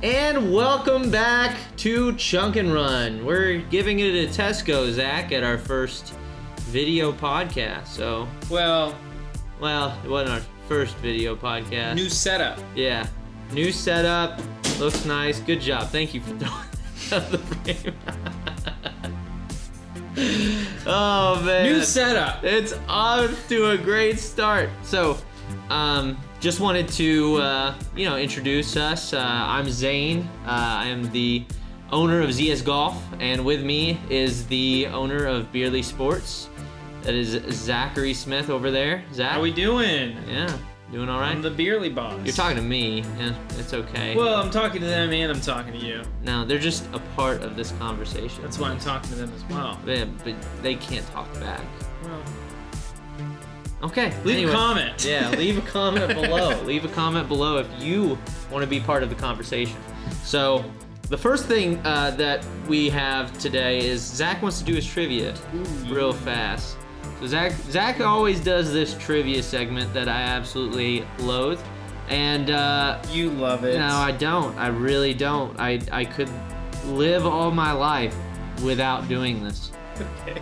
And welcome back to Chunk and Run. We're giving it a test go, Zach, at our first video podcast. So, well, it wasn't our first video podcast. New setup. Yeah, new setup. Looks nice. Good job. Thank you for throwing the frame. Oh man. New setup. It's off to a great start. So, just wanted to, introduce us. I'm Zane. I am the owner of ZS Golf, and with me is the owner of Beerly Sports. That is Zachary Smith over there. Zach? How we doing? Yeah, doing all right? I'm the Beerly boss. You're talking to me. Yeah, it's okay. Well, I'm talking to them and I'm talking to you. No, they're just a part of this conversation. That's why I'm talking to them as well. Yeah, but they can't talk back. Well, okay. leave a comment. Yeah, leave a comment below. Leave a comment below if you want to be part of the conversation. So, the first thing that we have today is Zach wants to do his trivia real fast. So Zach always does this trivia segment that I absolutely loathe, and you love it. No, I don't. I really don't. I could live all my life without doing this. Okay.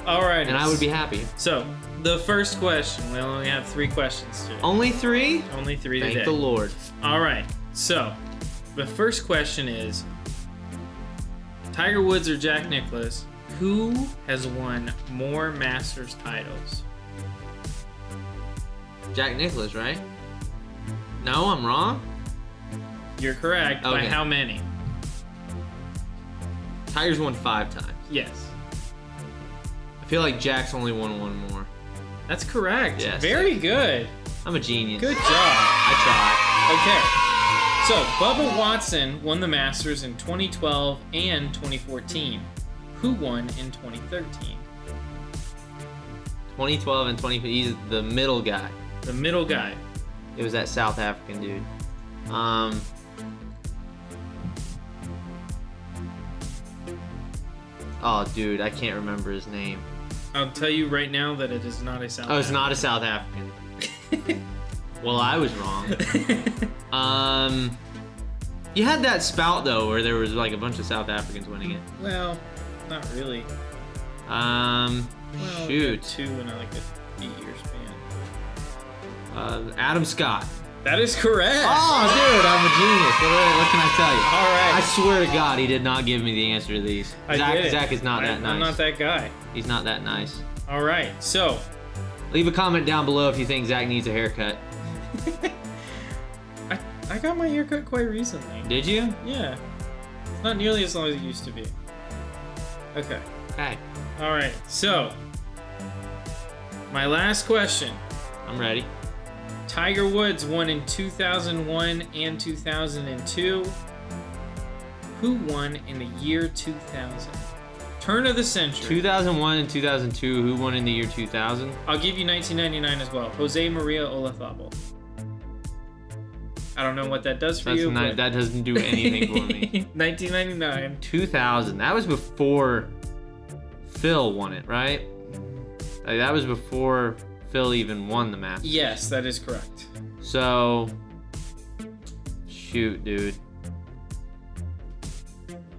All right. And I would be happy. So, the first question. We only have 3 questions today. Only 3? Only 3 today. Thank the Lord. All right. So, the first question is, Tiger Woods or Jack Nicklaus, who has won more Masters titles? Jack Nicklaus, right? No, I'm wrong? You're correct. Okay. By how many? Tiger's won 5 times. Yes. I feel like Jack's only won 1 more. That's correct. Yes. Very good. I'm a genius. Good job. I Okay. So, Bubba Watson won the Masters in 2012 and 2014. Who won in 2013? try. 2012 and 20. He's the middle guy. The middle guy. It was that South African dude. Oh, dude, I can't remember his name. I'll tell you right now that it is not a South Oh, it's not a South African. Well, I was wrong. You had that spout though, where there was like a bunch of South Africans winning it. Well, not really. Shoot. 2 in like a 8-year span. Adam Scott. That is correct. Oh, dude, I'm a genius. What can I tell you? All right. I swear to God, he did not give me the answer to these. Did. Zach is not that nice. I'm not that guy. He's not that nice. All right. So, leave a comment down below if you think Zach needs a haircut. I got my haircut quite recently. Did you? Yeah. It's not nearly as long as it used to be. Okay. Okay. All right. So, my last question. I'm ready. Tiger Woods won in 2001 and 2002. Who won in the year 2000? Turn of the century. 2001 and 2002. Who won in the year 2000? I'll give you 1999 as well. Jose Maria Olazabal. I don't know what that does for you. That doesn't do anything for me. 1999. 2000. That was before Phil won it, right? Like, that was before Phil even won the Masters. Yes, that is correct. So, shoot, dude.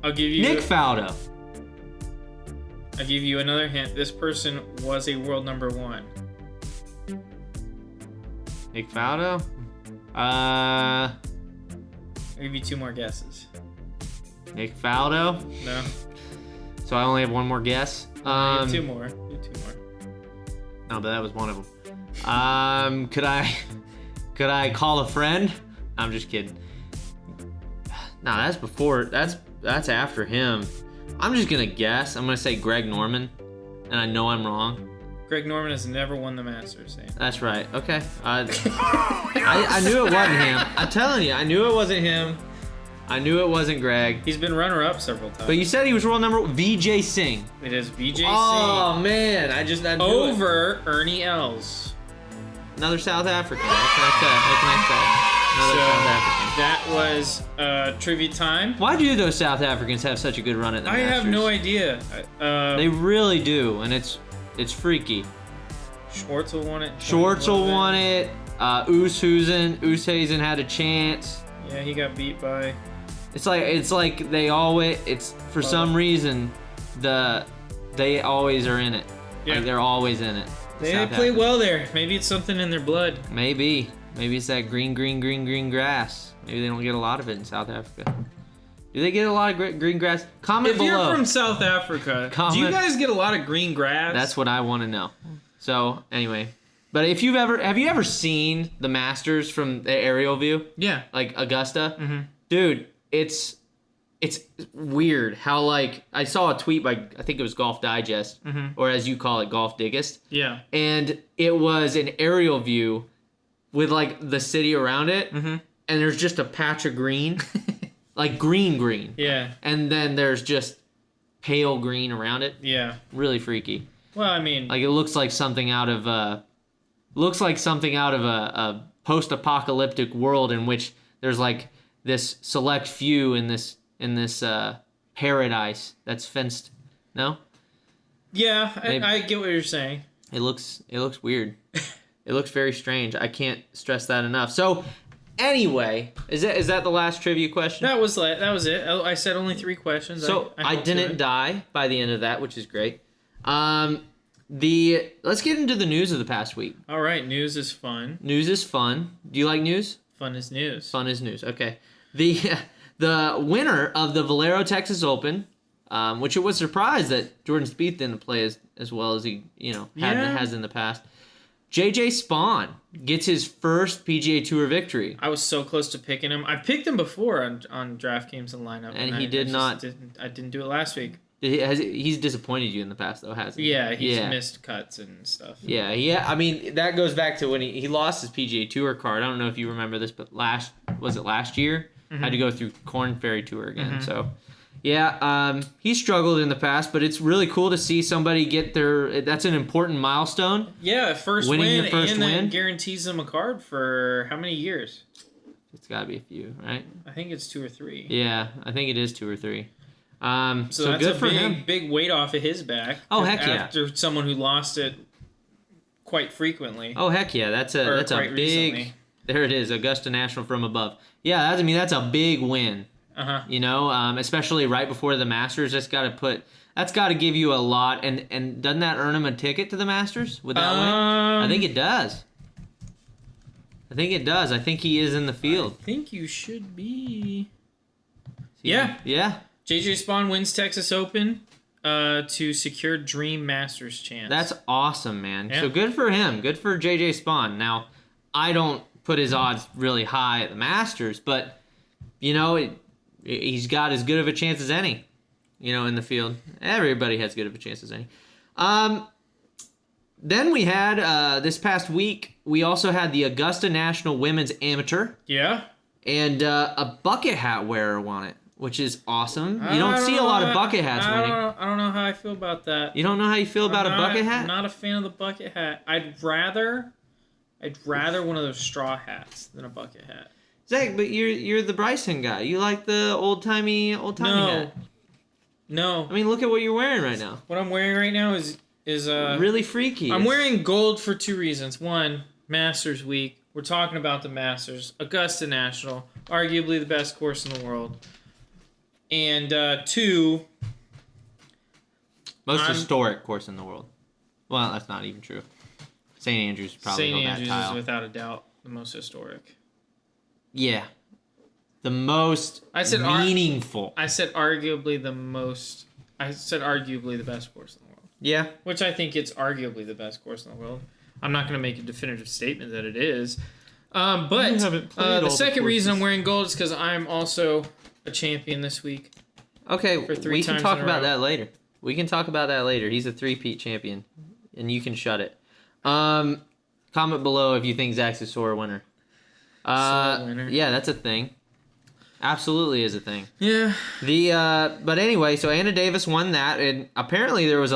I'll give you Nick Faldo. I'll give you another hint. This person was a world number 1. Nick Faldo? I'll give you 2 more guesses. Nick Faldo? No. So I only have 1 more guess. You have 2 more. You have 2 more. No, but that was one of them. Could I call a friend? I'm just kidding. No, that's before. That's after him. I'm just gonna guess. I'm gonna say Greg Norman, and I know I'm wrong. Greg Norman has never won the Masters. That's right. Okay. I knew it wasn't him. I'm telling you, I knew it wasn't him. I knew it wasn't Greg. He's been runner-up several times. But you said he was world number VJ Singh. It is VJ Singh. Oh man, I knew over Ernie Els. Another South African. What can I say? Another South African. That was trivia time. Why do those South Africans have such a good run at the Masters? I have no idea. They really do, and it's freaky. Schwartzel won it. Schwartzel won it. Oosthuizen had a chance. Yeah, he got beat by It's like they always. It's for some reason, they always are in it. Yeah. Like they're always in it. They play well there. Maybe it's something in their blood. Maybe it's that green grass. Maybe they don't get a lot of it in South Africa. Do they get a lot of green grass? Comment below. If you're from South Africa, do you guys get a lot of green grass? That's what I want to know. So anyway, but have you ever seen the Masters from the aerial view? Yeah. Like Augusta? Mm-hmm. Dude, it's weird how, like, I saw a tweet by, I think it was Golf Digest, or as you call it, Golf Diggest. Yeah. And it was an aerial view with, like, the city around it, and there's just a patch of green, like green. Yeah. And then there's just pale green around it. Yeah. Really freaky. Well, I mean, like, it looks like something out of a post-apocalyptic world in which there's, like, this select few in this paradise that's fenced. No? Yeah, I get what you're saying. It looks weird. It looks very strange. I can't stress that enough. So, anyway, is that the last trivia question? That was it. I said only 3 questions. So I didn't die by the end of that, which is great. Let's get into the news of the past week. All right, news is fun. News is fun. Do you like news? Fun is news. Fun is news. Okay. The winner of the Valero Texas Open, which it was surprised that Jordan Spieth didn't play as well as he has in the past. JJ Spaun gets his first PGA Tour victory. I was so close to picking him. I picked him before on DraftKings and lineup, and I not. I didn't do it last week. He's disappointed you in the past, though, hasn't he? Yeah, he's missed cuts and stuff. Yeah. I mean, that goes back to when he lost his PGA Tour card. I don't know if you remember this, but last year? Had to go through Korn Ferry Tour again. So, yeah, he struggled in the past, but it's really cool to see somebody get that's an important milestone. Yeah, first winning win, your first and win that guarantees them a card for how many years? It's got to be a few, right? I think it's 2 or 3. Yeah, I think it is 2 or 3. So that's good a for him. Big weight off of his back. Oh, heck yeah. After someone who lost it quite frequently. Oh, heck yeah. That's a big... Recently. There it is, Augusta National from above. Yeah, that's a big win. You know, especially right before the Masters. That's got to give you a lot. And doesn't that earn him a ticket to the Masters with that win? I think it does. I think he is in the field. I think you should be. Yeah. JJ Spaun wins Texas Open to secure Dream Masters chance. That's awesome, man. Yeah. So good for him. Good for JJ Spaun. Now, I don't put his odds really high at the Masters, but, you know, he's got as good of a chance as any, you know, in the field. Everybody has good of a chance as any. Then we had, this past week, we also had the Augusta National Women's Amateur. Yeah. And a bucket hat wearer won it, which is awesome. You don't see a lot of bucket hats winning. I don't know how I feel about that. You don't know how you feel about a bucket hat? I'm not a fan of the bucket hat. I'd rather one of those straw hats than a bucket hat. Zach, but you're the Bryson guy. You like the old timey hat. No. I mean, look at what you're wearing right now. What I'm wearing right now is really freaky. I'm wearing gold for 2 reasons. One, Masters week. We're talking about the Masters. Augusta National, arguably the best course in the world. And 2, most historic course in the world. Well, that's not even true. St. Andrews probably St. Andrews is without a doubt the most historic. Yeah. The most meaningful. I said arguably the best course in the world. Yeah. Which I think it's arguably the best course in the world. I'm not going to make a definitive statement that it is. But the second reason I'm wearing gold is because I'm also a champion this week. Okay, we can talk about that later. He's a 3-peat champion, and you can shut it. Comment below if you think Zach's a sore winner. Yeah, that's a thing. Absolutely is a thing. Yeah. But anyway, so Anna Davis won that, and apparently there was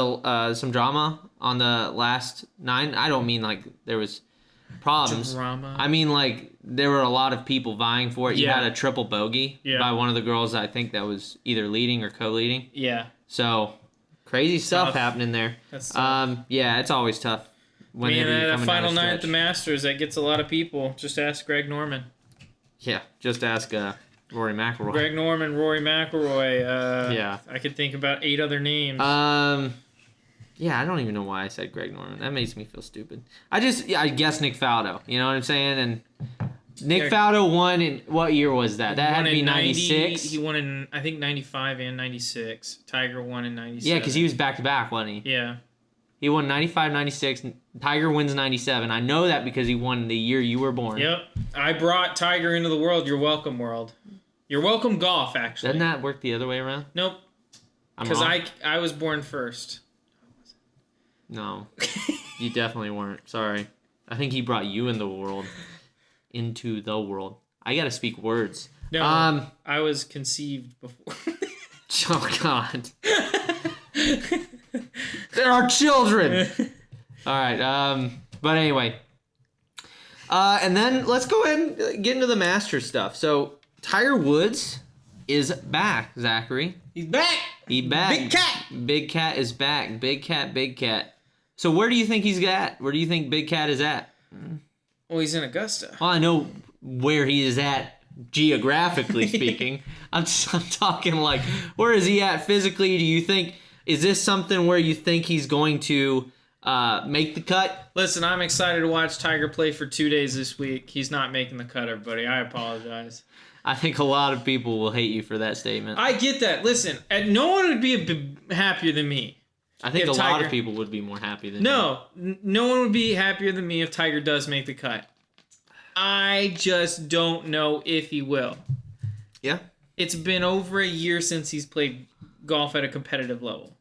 some drama on the last 9. I don't mean like there was problems. Drama. I mean like there were a lot of people vying for it. You had a triple bogey by one of the girls. I think that was either leading or co-leading. Yeah. So crazy stuff happening there. That's tough. Yeah, it's always tough. That final night at the Masters, that gets a lot of people. Just ask Greg Norman. Yeah, just ask Rory McIlroy. Greg Norman, Rory McIlroy. Yeah. I could think about 8 other names. Yeah, I don't even know why I said Greg Norman. That makes me feel stupid. I guess Nick Faldo. You know what I'm saying? And Nick Faldo won in what year was that? That had to be 96. He won in, I think, 95 and 96. Tiger won in 97. Yeah, because he was back-to-back, wasn't he? Yeah. He won 95, 96. Tiger wins 97. I know that because he won the year you were born. Yep. I brought Tiger into the world. You're welcome, world. You're welcome, golf, actually. Doesn't that work the other way around? Nope. Because I was born first. No. You definitely weren't. Sorry. I think he brought you in the world. Into the world. I gotta speak words. No, I was conceived before. Oh, God. There are children! All right, but anyway. And then let's go ahead and get into the Masters stuff. So, Tiger Woods is back, Zachary. He's back! He's back. Big Cat! Big Cat is back. Big Cat, Big Cat. So, where do you think he's at? Where do you think Big Cat is at? Well, he's in Augusta. Well, I know where he is at geographically speaking. I'm talking like, where is he at physically? Do you think, is this something where you think he's going to make the cut? Listen, I'm excited to watch Tiger play for 2 days this week. He's not making the cut, everybody. I apologize. I think a lot of people will hate you for that statement. I get that. Listen, no one would be happier than me. I think a lot of people would be more happy than no one would be happier than me if Tiger does make the cut. I just don't know if he will. Yeah. It's been over a year since he's played golf at a competitive level.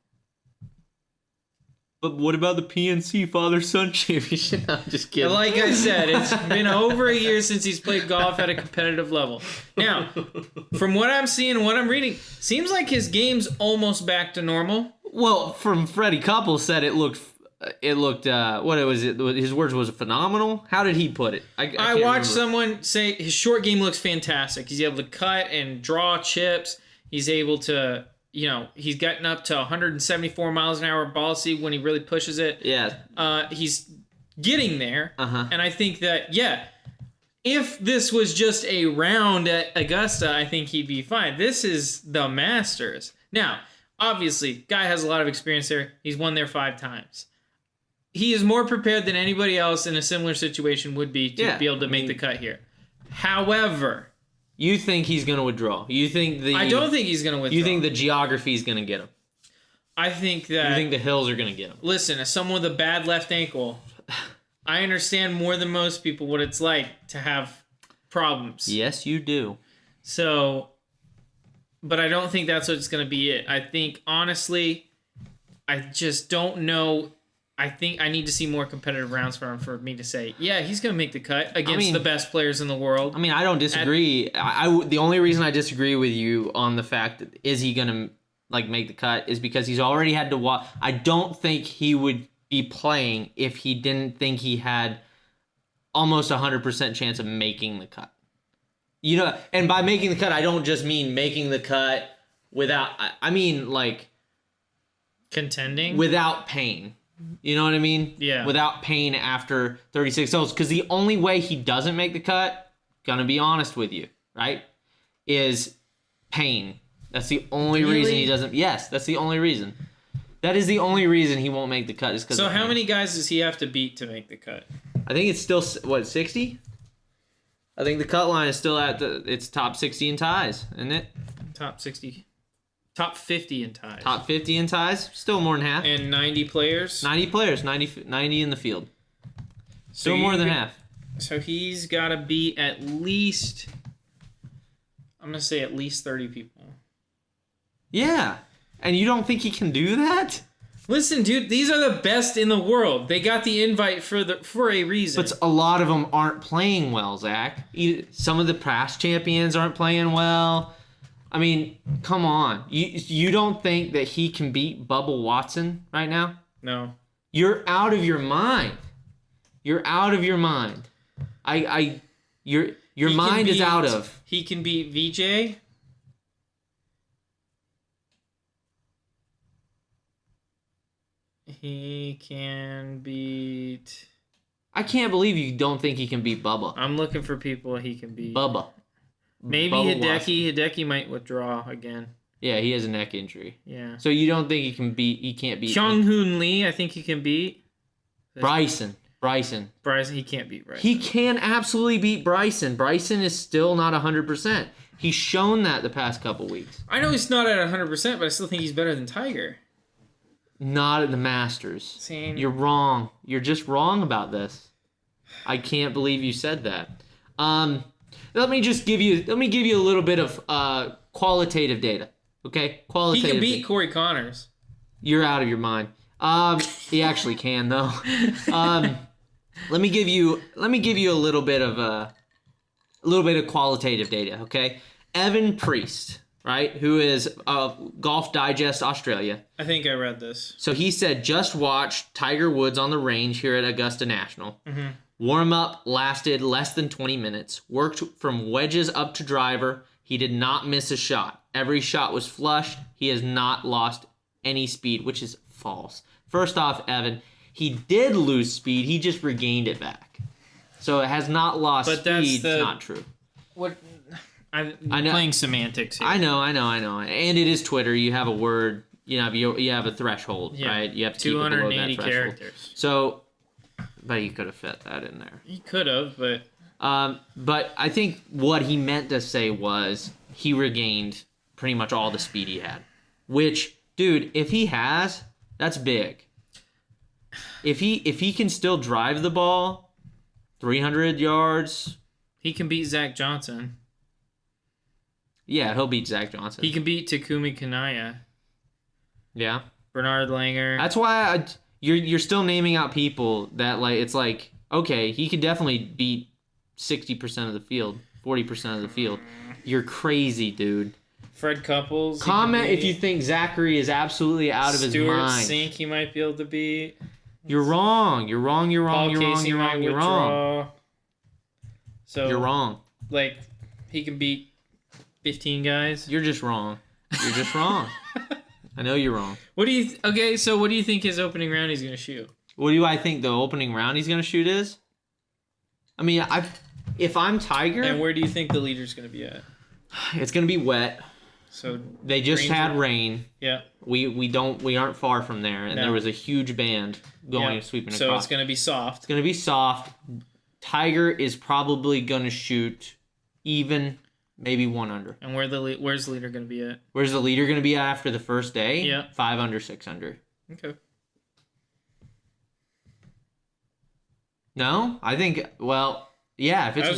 But what about the PNC Father-Son Championship? I'm just kidding. Like I said, it's been over a year since he's played golf at a competitive level. Now, from what I'm seeing and what I'm reading, seems like his game's almost back to normal. Well, from Freddie Couples said it looked what it was, his words was phenomenal. How did he put it? I watched someone say his short game looks fantastic. He's able to cut and draw chips. He's able to, he's gotten up to 174 miles an hour ball speed when he really pushes it. Yeah. He's getting there. Uh-huh. And I think that, if this was just a round at Augusta, I think he'd be fine. This is the Masters. Now, obviously, guy has a lot of experience there. He's won there 5 times. He is more prepared than anybody else in a similar situation would be to be able to make the cut here. However, you think he's going to withdraw? I don't think he's going to withdraw. You think the geography is going to get him? I think that... You think the hills are going to get him? Listen, as someone with a bad left ankle, I understand more than most people what it's like to have problems. Yes, you do. So, but I don't think that's what's going to be it. I think, honestly, I just don't know. I think I need to see more competitive rounds for me to say, he's going to make the cut against the best players in the world. I mean, I don't disagree. The only reason I disagree with you on the fact that is he going to make the cut is because he's already had to watch. I don't think he would be playing if he didn't think he had almost 100% chance of making the cut. And by making the cut, I don't just mean making the cut without, I mean contending without pain. You know what I mean? Yeah. Without pain after 36 holes. Because the only way he doesn't make the cut, gonna be honest with you, right, is pain. That's the only reason he doesn't. Yes, that's the only reason. That is the only reason he won't make the cut. Is because. So how many guys does he have to beat to make the cut? I think it's still 60. I think the cut line is still at it's top 60 in ties, isn't it? Top 60. Top 50 in ties. Top 50 in ties. Still more than half. And 90 players? 90 players. 90 in the field. Still more than half. So he's got to beat at least... I'm going to say at least 30 people. Yeah. And you don't think he can do that? Listen, dude, these are the best in the world. They got the invite for a reason. But a lot of them aren't playing well, Zach. Some of the past champions aren't playing well. I mean, come on. You don't think that he can beat Bubba Watson right now? No. You're out of your mind. You're out of your mind. Your mind is out of. He can beat VJ. He can beat... I can't believe you don't think he can beat Bubba. I'm looking for people he can beat. Bubba. Maybe Bubba Watson. Hideki might withdraw again. Yeah, he has a neck injury. Yeah. So you don't think he can't beat Kyung-Hoon Lee, I think he can beat. Bryson, he can't beat Bryson. he can absolutely beat Bryson. Bryson is still not 100%. He's shown that the past couple weeks. I know he's not at 100%, but I still think he's better than Tiger. Not at the Masters. Same. You're wrong. You're just wrong about this. I can't believe you said that. Let me give you a little bit of qualitative data. Okay? Qualitative. He can beat data. Corey Connors. You're out of your mind. He actually can though. Let me give you a little bit of qualitative data, okay? Evan Priest, right, who is Golf Digest Australia. I think I read this. So he said, just watch Tiger Woods on the range here at Augusta National. Mm-hmm. Warm-up lasted less than 20 minutes. Worked from wedges up to driver. He did not miss a shot. Every shot was flush. He has not lost any speed, which is false. First off, Evan, he did lose speed. He just regained it back. So it has not lost speed. It's not true. What? I'm know. Playing semantics here. I know. And it is Twitter. You have a word. You have a threshold, right? You have to keep it below that 280 threshold. characters. So, but you could have fit that in there. He could have, but... But I think what he meant to say was he regained pretty much all the speed he had. Which, dude, if he has, that's big. If he can still drive the ball 300 yards... He can beat Zach Johnson. Yeah, he'll beat Zach Johnson. He can beat Takumi Kanaya. Yeah. Bernard Langer. That's why you're still naming out people that, like, it's like, okay, he could definitely beat 60% of the field, 40% of the field. You're crazy, dude. Fred Couples. Comment if you think Zachary is absolutely out of his mind. Stuart Sink he might be able to beat. You're wrong. You're wrong. You're wrong. You're wrong. You're wrong. You're wrong. So you're wrong. Like, he can beat 15 guys. You're just wrong. You're just wrong. I know you're wrong. What do you think his opening round he's gonna shoot? What do I think the opening round he's gonna shoot is? I mean, if I'm Tiger, and where do you think the leader's gonna be at? It's gonna be wet. So they just had rain. Yeah. We aren't far from there, and there was a huge band going sweeping across. So it's gonna be soft. It's gonna be soft. Tiger is probably gonna shoot even, maybe 1 under. And where's the leader gonna be at? Where's the leader gonna be at after the first day? Yeah. 5 under, 6 under. Okay. No, I think. Well, yeah. If it's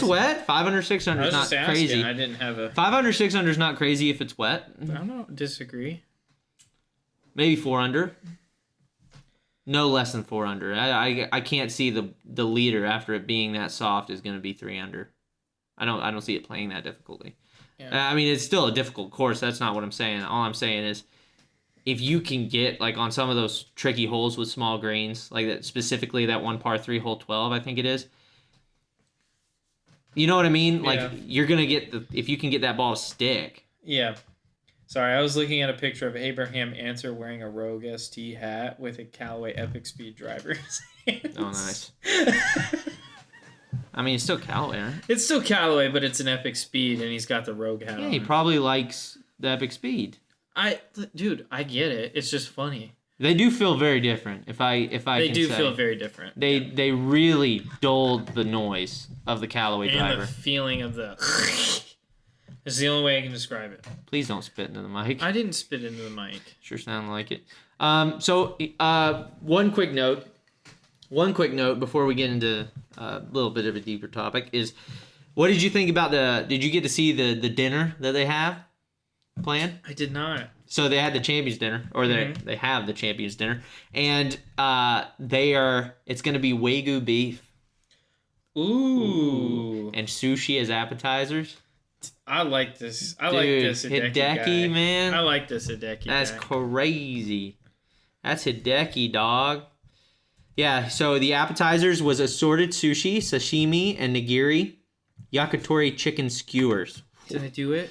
wet, 5 under, 6 under is not crazy. I didn't have a 5 under, 6 under is not crazy if it's wet. I don't disagree. Maybe 4 under. No less than 4 under. I can't see the leader after it being that soft is going to be 3 under. I don't see it playing that difficultly. Yeah. I mean, it's still a difficult course. That's not what I'm saying. All I'm saying is, if you can get, like, on some of those tricky holes with small greens, like that, specifically that one par 3 hole 12, I think it is. You know what I mean? Like, you're gonna get if you can get that ball to stick. Yeah. Sorry, I was looking at a picture of Abraham Answer wearing a Rogue ST hat with a Callaway Epic Speed driver. Oh, nice. I mean, it's still Callaway, right? It's still Callaway, but it's an Epic Speed, and he's got the Rogue hat on. He probably likes the Epic Speed. Dude, I get it. It's just funny. They do feel very different. They do feel very different. They really dulled the noise of the Callaway driver. And the feeling of the. It's the only way I can describe it. Please don't spit into the mic. I didn't spit into the mic. Sure sounded like it. So one quick note before we get into a little bit of a deeper topic is, what did you think about did you get to see the dinner that they have planned? I did not. So they had the Champions Dinner, or they have the Champions Dinner, and it's going to be Wagyu beef. Ooh. And sushi as appetizers. I like this. I like this Hideki guy. Man. I like this Hideki That's guy. crazy. That's Hideki, dog. Yeah, so the appetizers was assorted sushi, sashimi, and nigiri, yakitori chicken skewers. Did I do it?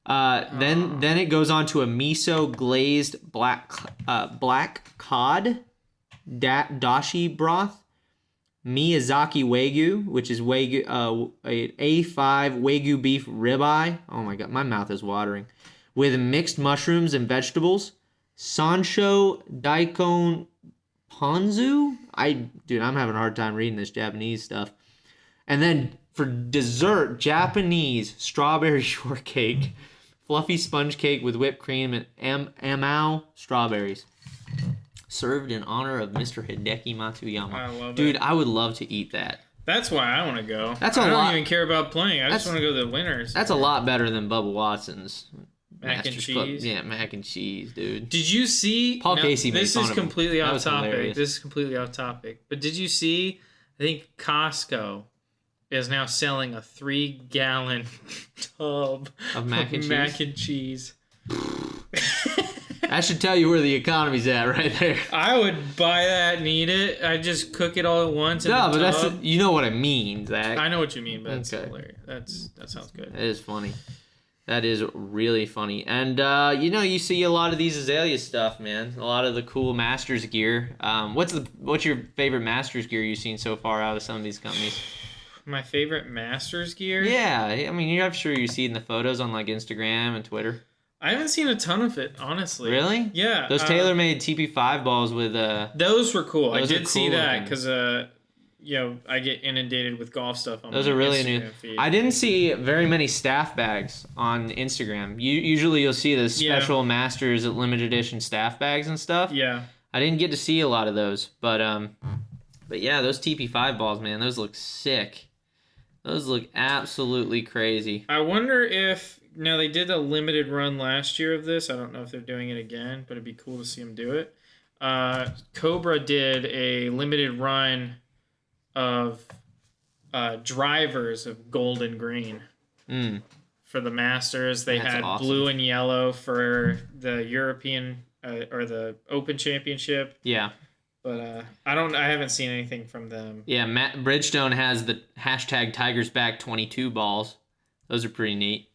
Then it goes on to a miso glazed black cod dashi broth, Miyazaki Wagyu, which is Wagyu, a A5 Wagyu beef ribeye. Oh my god, my mouth is watering. With mixed mushrooms and vegetables. Sancho Daikon Ponzu? Dude, I'm having a hard time reading this Japanese stuff. And then for dessert, Japanese strawberry shortcake. Fluffy sponge cake with whipped cream and amao strawberries. Served in honor of Mr. Hideki Matsuyama. I love Dude, it. I would love to eat that. That's why I want to go. That's a I lot. don't even care about playing. I just want to go to the winners. That's a lot better than Bubba Watson's. Mac and cheese. Yeah, mac and cheese, dude. Did you see? Paul Casey made This fun is of him. completely That off was topic. hilarious. This is completely off topic. But did you see? I think Costco is now selling a 3-gallon tub Of mac and cheese? Mac and cheese. That should tell you where the economy's at right there. I would buy that and eat it. I just cook it all at once. In No, the but tub. you know what I mean, Zach. I know what you mean, but it's Okay. hilarious. That sounds good. That is funny. That is really funny. And, you see a lot of these Azalea stuff, man. A lot of the cool Masters gear. What's your favorite Masters gear you've seen so far out of some of these companies? My favorite Masters gear? Yeah, I mean, I'm sure you see it in the photos on, like, Instagram and Twitter. I haven't seen a ton of it, honestly. Really? Yeah. Those TaylorMade TP5 balls with... Those were cool. Those I are did see cool that looking. because, I get inundated with golf stuff on Those my are really Instagram new. feed. I didn't see very many staff bags on Instagram. Usually you'll see the special Masters limited edition staff bags and stuff. Yeah. I didn't get to see a lot of those, but yeah, those TP5 balls, man, those look sick. Those look absolutely crazy. I wonder if... Now, they did a limited run last year of this. I don't know if they're doing it again, but it'd be cool to see them do it. Cobra did a limited run of drivers of gold and green for the Masters. They That's had awesome. blue and yellow for the European or the Open Championship. Yeah. But I haven't seen anything from them. Yeah, Matt Bridgestone has the hashtag Tigers Back 22 balls. Those are pretty neat.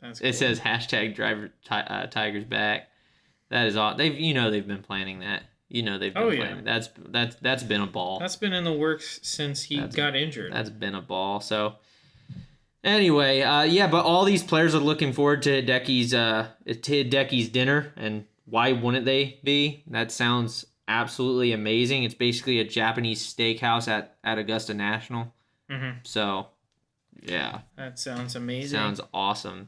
That's cool. It says hashtag driver Tigers Back. That is all. They've been planning that. They've been planning. That's been a ball. That's been in the works since he got injured. That's been a ball. So anyway, but all these players are looking forward to Hideki's dinner, and why wouldn't they be? That sounds absolutely amazing. It's basically a Japanese steakhouse at Augusta National. Mm-hmm. So yeah, That sounds amazing. sounds awesome.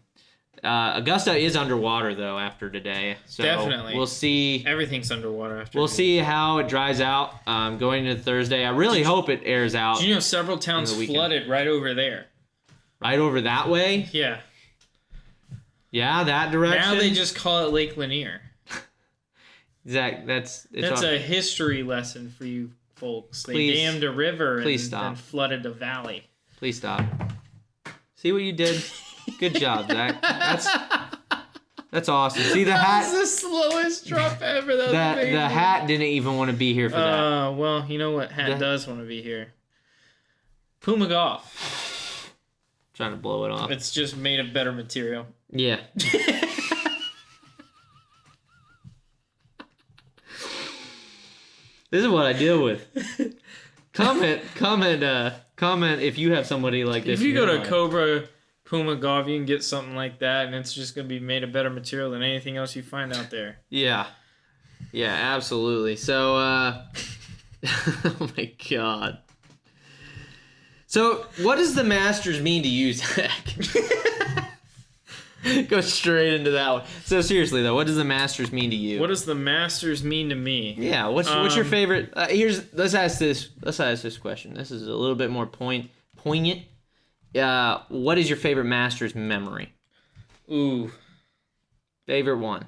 Augusta is underwater though after today, so Definitely. we'll see. Everything's underwater after. We'll today. see how it dries out going into Thursday. I really hope it airs out Did you know several towns in the weekend. flooded right over there? right over that way. Yeah. Yeah, that direction. Now they just call it Lake Lanier. Zach, that's a history lesson for you folks. They Please- dammed a river please and stop. then flooded a valley. Please stop. See what you did? Good job, Zach. That's awesome. See the That was hat. the slowest drop ever. That was The amazing. hat didn't even want to be here for that. Well, you know what hat The- does want to be here? Puma Golf. Trying to blow it off. It's just made of better material. Yeah. This is what I deal with. Comment if you have somebody like this. If you in go your to life. Cobra Puma Golf, you can get something like that, and it's just going to be made of better material than anything else you find out there. Yeah. Yeah, absolutely. So, oh my God. So, what does the Masters mean to you, Zach? Go straight into that one. So, seriously though, what does the Masters mean to you? What does the Masters mean to me? Yeah, what's your favorite? Let's ask this question. This is a little bit more poignant. What is your favorite Masters memory? Ooh. Favorite one.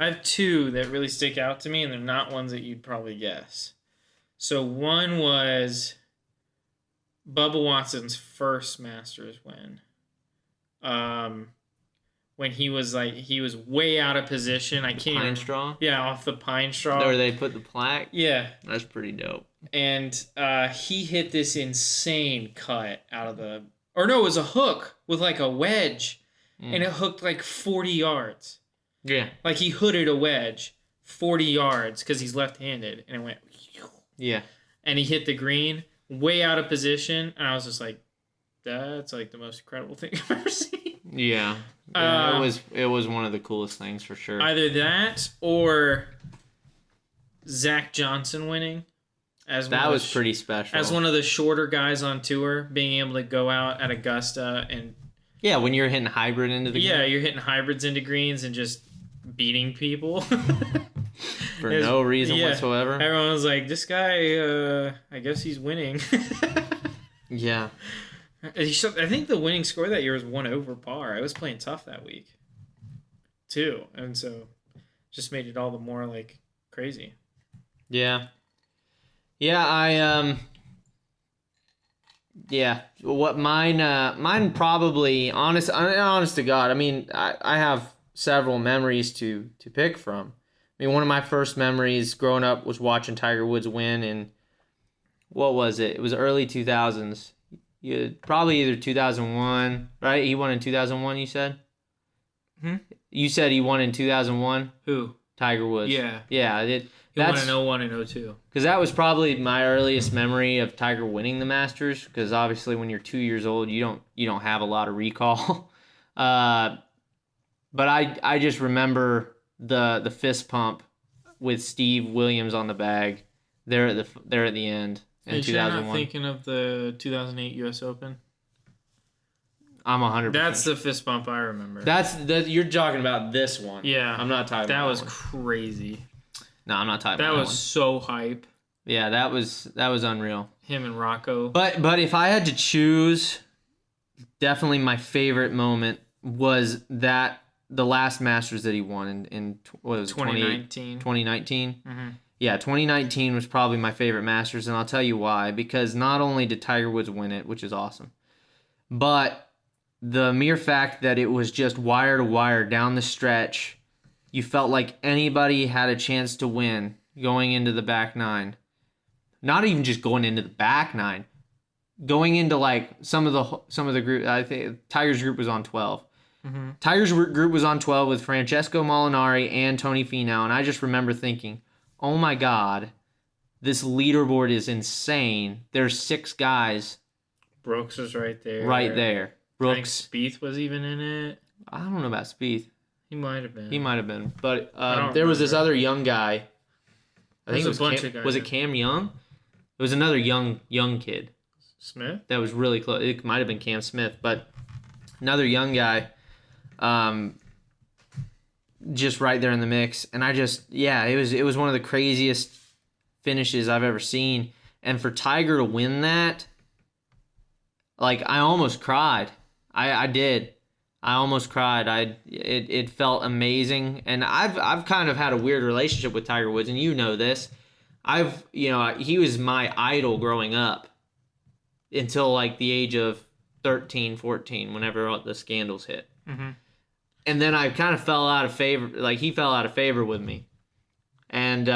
I have two that really stick out to me, and they're not ones that you'd probably guess. So one was Bubba Watson's first Masters win. When he was way out of position. I can't Pine even, straw? Yeah, off the pine straw. Where they put the plaque? Yeah. That's pretty dope. And he hit this insane cut out of the... Or no, it was a hook with like a wedge. And it hooked like 40 yards. Yeah. Like he hooded a wedge 40 yards because he's left-handed, and it went. Yeah. And he hit the green way out of position, and I was just like, that's like the most incredible thing I've ever seen. Yeah. It was one of the coolest things for sure. Either that or Zach Johnson winning. That was pretty special. As one of the shorter guys on tour, being able to go out at Augusta and... Yeah, when you're hitting hybrid into the green. Yeah, you're hitting hybrids into greens and just beating people. For no reason whatsoever. Everyone was like, this guy, I guess he's winning. Yeah. I think the winning score that year was 1 over par. I was playing tough that week, too. And so just made it all the more, like, crazy. Yeah. Yeah, what mine probably, honest to God, I mean, I have several memories to pick from. I mean, one of my first memories growing up was watching Tiger Woods win in, what was it? It was early 2000s. Probably either 2001, right? He won in 2001, you said? You said he won in 2001? Who? Tiger Woods. Yeah. Yeah. He won in 01 and 02. Because that was probably my earliest memory of Tiger winning the Masters. Because obviously, when you're 2 years old, you don't have a lot of recall. But I just remember the fist pump with Steve Williams on the bag there at the end in 2001. You're not thinking of the 2008 U.S. Open? I'm 100%. That's the fist bump I remember. You're talking about this one. Yeah. I'm not talking about that. That was one. crazy. No, I'm not talking about that. That was one. So hype. Yeah, that was unreal. Him and Rocco. But if I had to choose, definitely my favorite moment was the last Masters that he won in what was it, 2019. 2019? Mm-hmm. Yeah, 2019 was probably my favorite Masters, and I'll tell you why. Because not only did Tiger Woods win it, which is awesome, but the mere fact that it was just wire to wire down the stretch, you felt like anybody had a chance to win going into the back nine. Not even just going into the back nine, going into like some of the group. I think Tiger's group was on 12. Mm-hmm. Tiger's group was on 12 with Francesco Molinari and Tony Finau, and I just remember thinking, oh my God, this leaderboard is insane. There's 6 guys. Brooks was right there. Right there. Brooks. I think Spieth was even in it. I don't know about Spieth. He might have been. But there was this other young guy. I think it was a bunch of guys. Was it Cam Young? It was another young kid. Smith? That was really close. It might have been Cam Smith, but another young guy. Just right there in the mix. And it was one of the craziest finishes I've ever seen. And for Tiger to win that, like, I almost cried. I did. I almost cried. It felt amazing, and I've kind of had a weird relationship with Tiger Woods, and you know this. He was my idol growing up until like the age of 13, 14, whenever the scandals hit. Mm-hmm. And then I kind of fell out of favor. Like, he fell out of favor with me, and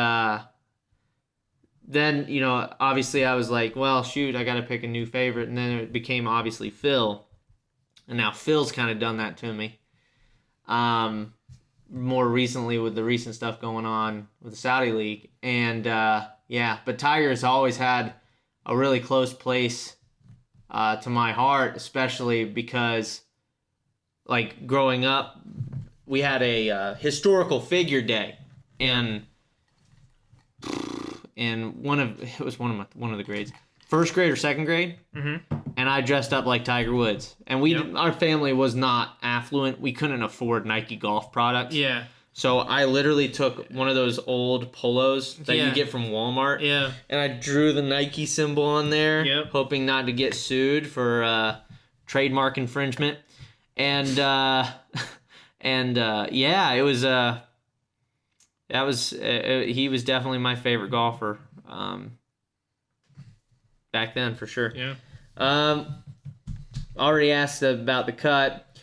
then obviously I was like, well, shoot, I got to pick a new favorite, and then it became obviously Phil. And now Phil's kind of done that to me. More recently with the recent stuff going on with the Saudi League. And, but Tiger's always had a really close place to my heart, especially because, like, growing up, we had a historical figure day. And it was one of the grades. First grade or second grade, and I dressed up like Tiger Woods. And our family was not affluent. We couldn't afford Nike golf products. Yeah. So I literally took one of those old polos that you get from Walmart. Yeah. And I drew the Nike symbol on there, hoping not to get sued for trademark infringement. And it was he was definitely my favorite golfer. Back then, for sure. Yeah. Already asked about the cut.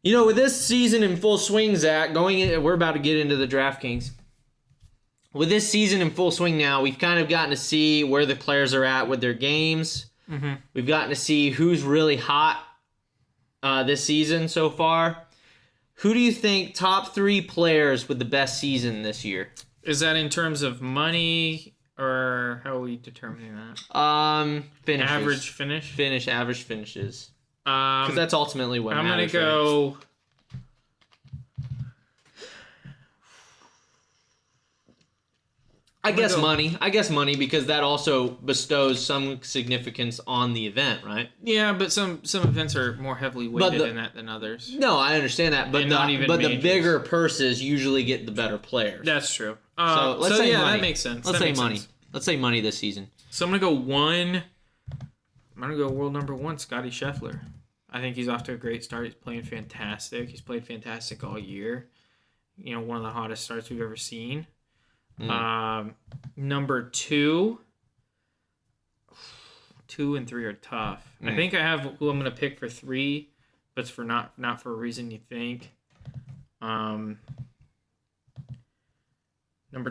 With this season in full swing, Zach, we're about to get into the DraftKings. With this season in full swing now, we've kind of gotten to see where the players are at with their games. Mm-hmm. We've gotten to see who's really hot this season so far. Who do you think top 3 players with the best season this year? Is that in terms of money, or how are we determining that? Finishes. Average finishes. Because that's ultimately what matters. I'm gonna go. I guess money because that also bestows some significance on the event, right? Yeah, but some events are more heavily weighted in that than others. No, I understand that, but the bigger purses usually get the better players. That's true. So let's say money. That makes sense. Let's say money. Let's say money this season. So I'm gonna go one. I'm gonna go world number 1, Scottie Scheffler. I think he's off to a great start. He's playing fantastic. He's played fantastic all year. You know, one of the hottest starts we've ever seen. Number 2. 2 and 3 are tough. I think I have who I'm gonna pick for 3, but it's for not for a reason you think. Number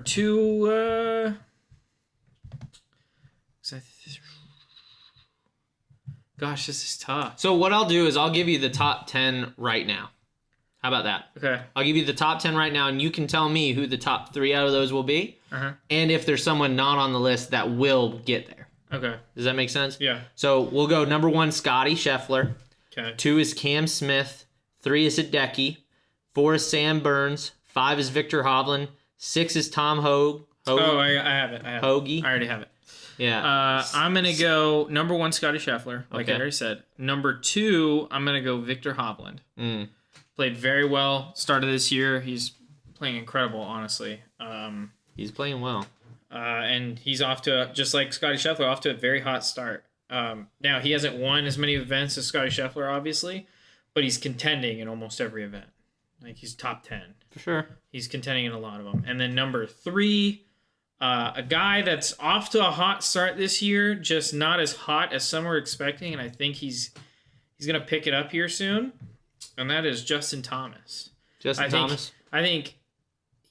2. Gosh, this is tough. So what I'll do is I'll give you the top 10 right now. How about that? Okay. I'll give you the top 10 right now, and you can tell me who the top 3 out of those will be, and if there's someone not on the list that will get there. Okay. Does that make sense? Yeah. So we'll go number 1, Scottie Scheffler. Okay. 2 is Cam Smith. 3 is Hideki. 4 is Sam Burns. 5 is Victor Hovland. 6 is Tom Hoge. Oh, I have it. Hoagie. I already have it. Yeah. I'm going to go number 1, Scottie Scheffler, like I already said. Number 2, I'm going to go Victor Hovland. Played very well. Started this year. He's playing incredible, honestly. He's playing well. And he's off to, just like Scottie Scheffler, off to a very hot start. Now, he hasn't won as many events as Scottie Scheffler, obviously, but he's contending in almost every event. Like, he's top 10. For sure. He's contending in a lot of them. And then number 3... a guy that's off to a hot start this year, just not as hot as some were expecting, and I think he's going to pick it up here soon, and that is Justin Thomas. I think,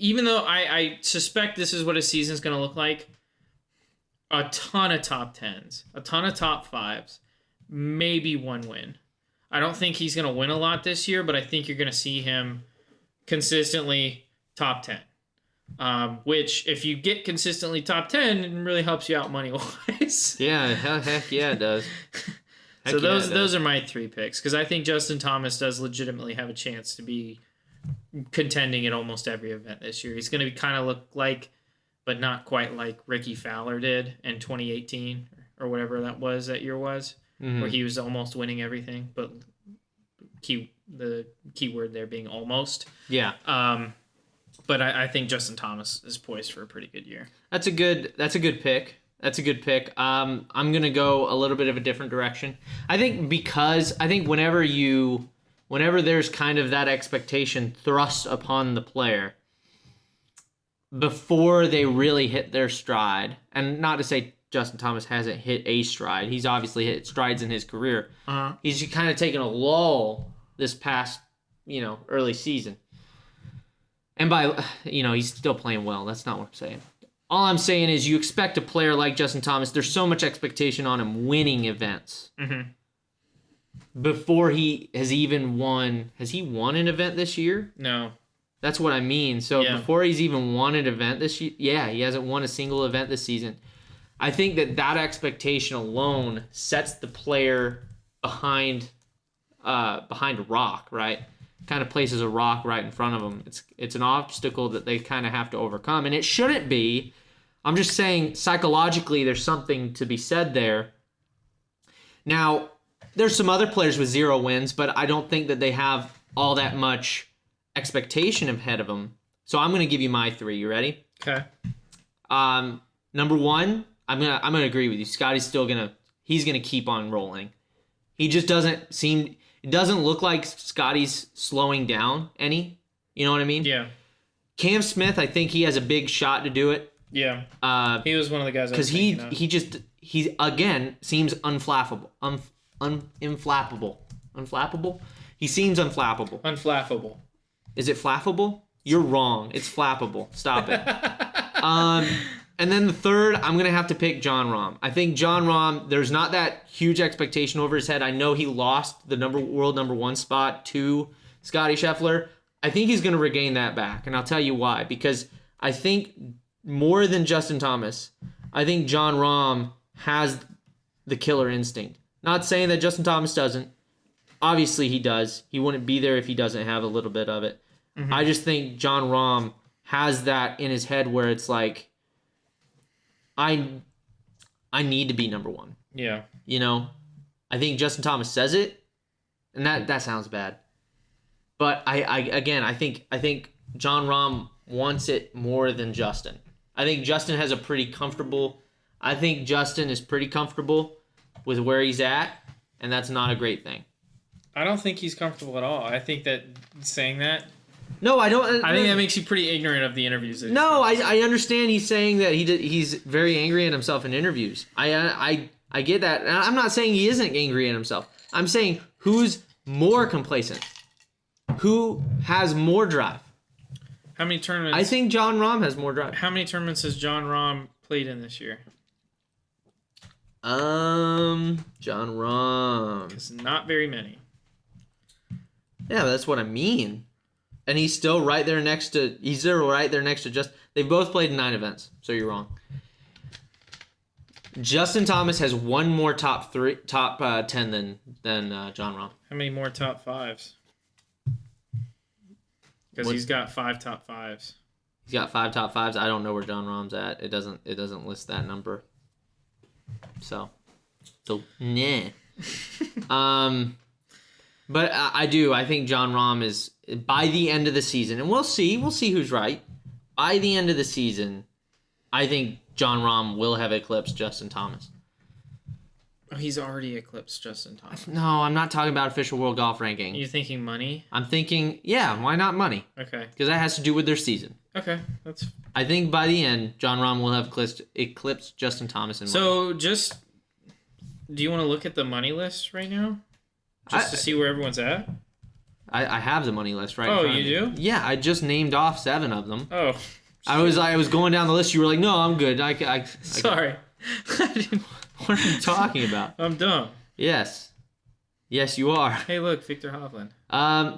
even though I suspect this is what his season's going to look like, a ton of top 10s, a ton of top 5s, maybe 1 win. I don't think he's going to win a lot this year, but I think you're going to see him consistently top 10. Which, if you get consistently top 10, it really helps you out money-wise. Yeah, heck yeah, it does. So those are my 3 picks, because I think Justin Thomas does legitimately have a chance to be contending in almost every event this year. He's going to kind of look like, but not quite like Ricky Fowler did in 2018, or whatever that year was, where he was almost winning everything, but the key word there being almost. Yeah. But I think Justin Thomas is poised for a pretty good year. That's a good pick. I'm gonna go a little bit of a different direction. I think whenever there's kind of that expectation thrust upon the player before they really hit their stride, and not to say Justin Thomas hasn't hit a stride. He's obviously hit strides in his career. He's kind of taken a lull this past, early season. And by, he's still playing well. That's not what I'm saying. All I'm saying is you expect a player like Justin Thomas, there's so much expectation on him winning events. Before he has even won. Has he won an event this year? No. That's what I mean. So before he's even won an event this year, he hasn't won a single event this season. I think that expectation alone sets the player behind a rock, right? Kind of places a rock right in front of them. It's an obstacle that they kind of have to overcome, and it shouldn't be. I'm just saying psychologically there's something to be said there. Now, there's some other players with 0 wins, but I don't think that they have all that much expectation ahead of them. So I'm going to give you my 3. You ready? Okay. Number 1, I'm gonna agree with you. Scottie's he's gonna keep on rolling. He just it doesn't look like Scottie's slowing down any. You know what I mean? Yeah. Cam Smith, I think he has a big shot to do it. Yeah. He was one of the guys I was thinking of. Because he again seems unflappable. Unflappable? He seems unflappable. Unflappable. Is it flappable? You're wrong. It's flappable. Stop it. And then the third, I'm going to have to pick Jon Rahm. I think Jon Rahm, there's not that huge expectation over his head. I know he lost the world number 1 spot to Scottie Scheffler. I think he's going to regain that back, and I'll tell you why. Because I think more than Justin Thomas, I think Jon Rahm has the killer instinct. Not saying that Justin Thomas doesn't. Obviously he does. He wouldn't be there if he doesn't have a little bit of it. Mm-hmm. I just think Jon Rahm has that in his head where it's like, I need to be number one. Yeah. You know, I think Justin Thomas says it, and that sounds bad. But I think Jon Rahm wants it more than Justin. I think Justin is pretty comfortable with where he's at, and that's not a great thing. I don't think he's comfortable at all. I think that saying that. No, I don't. I think that makes you pretty ignorant of the interviews. No, I understand he's saying that he's very angry at himself in interviews. I get that. And I'm not saying he isn't angry at himself. I'm saying who's more complacent, who has more drive. How many tournaments? I think Jon Rahm has more drive. How many tournaments has Jon Rahm played in this year? Jon Rahm. It's not very many. Yeah, that's what I mean. And he's still right there next to just. They've both played in 9 events, so you're wrong. Justin Thomas has one more top 10 than Jon Rahm. How many more top 5s? Because he's got 5 top 5s. He's got 5 top 5s. I don't know where Jon Rahm's at. It doesn't list that number. So nah. But I do. I think Jon Rahm is, by the end of the season, and we'll see who's right. By the end of the season, I think Jon Rahm will have eclipsed Justin Thomas. Oh, he's already eclipsed Justin Thomas. No, I'm not talking about official world golf ranking. Are you thinking money? I'm thinking, yeah, why not money? Okay. Because that has to do with their season. Okay, that's. I think by the end, Jon Rahm will have eclipsed Justin Thomas in money. So just, do you want to look at the money list right now? Just to see where everyone's at? I have the money list right. Oh, you do? Yeah, I just named off 7 of them. Oh. I was going down the list. You were like, no, I'm good. Sorry. What are you talking about? I'm dumb. Yes, you are. Hey, look, Victor Hovland.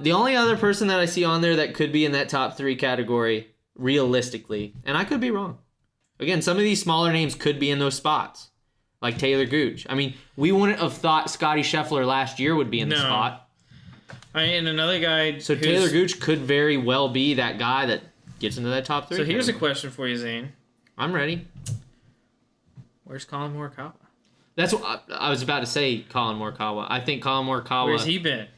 The only other person that I see on there that could be in that top 3 category, realistically, and I could be wrong. Again, some of these smaller names could be in those spots, like Taylor Gooch. I mean, we wouldn't have thought Scotty Scheffler last year would be in the spot. And another guy. So Taylor Gooch could very well be that guy that gets into that top 3. So here's a question for you, Zane. I'm ready. Where's Colin Morikawa? That's what I was about to say. Colin Morikawa. I think Colin Morikawa. Where's he been?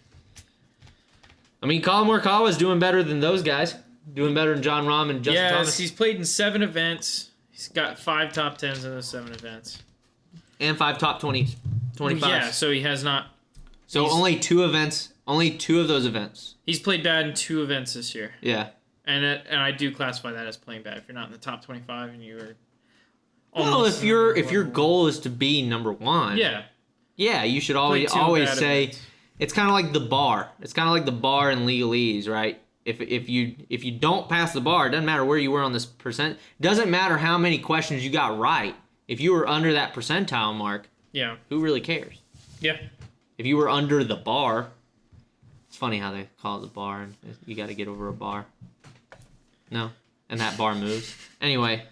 I mean, Colin Morikawa is doing better than those guys. Doing better than Jon Rahm and Justin Thomas. Yes, he's played in 7 events. He's got 5 top 10s in those 7 events. And 5 top 20s. 25s. Yeah, so he has not. So only 2 events. Only 2 of those events. He's played bad in 2 events this year. Yeah. And I do classify that as playing bad. If you're not in the top 25 and you're. Well, if your goal is to be number 1. Yeah, you should always say events. It's kind of like the bar. It's kind of like the bar in legalese, right? If you don't pass the bar, it doesn't matter where you were on this percent. It doesn't matter how many questions you got right. If you were under that percentile mark, who really cares? Yeah. If you were under the bar, it's funny how they call it the bar, and you got to get over a bar. No, and that bar moves. Anyway,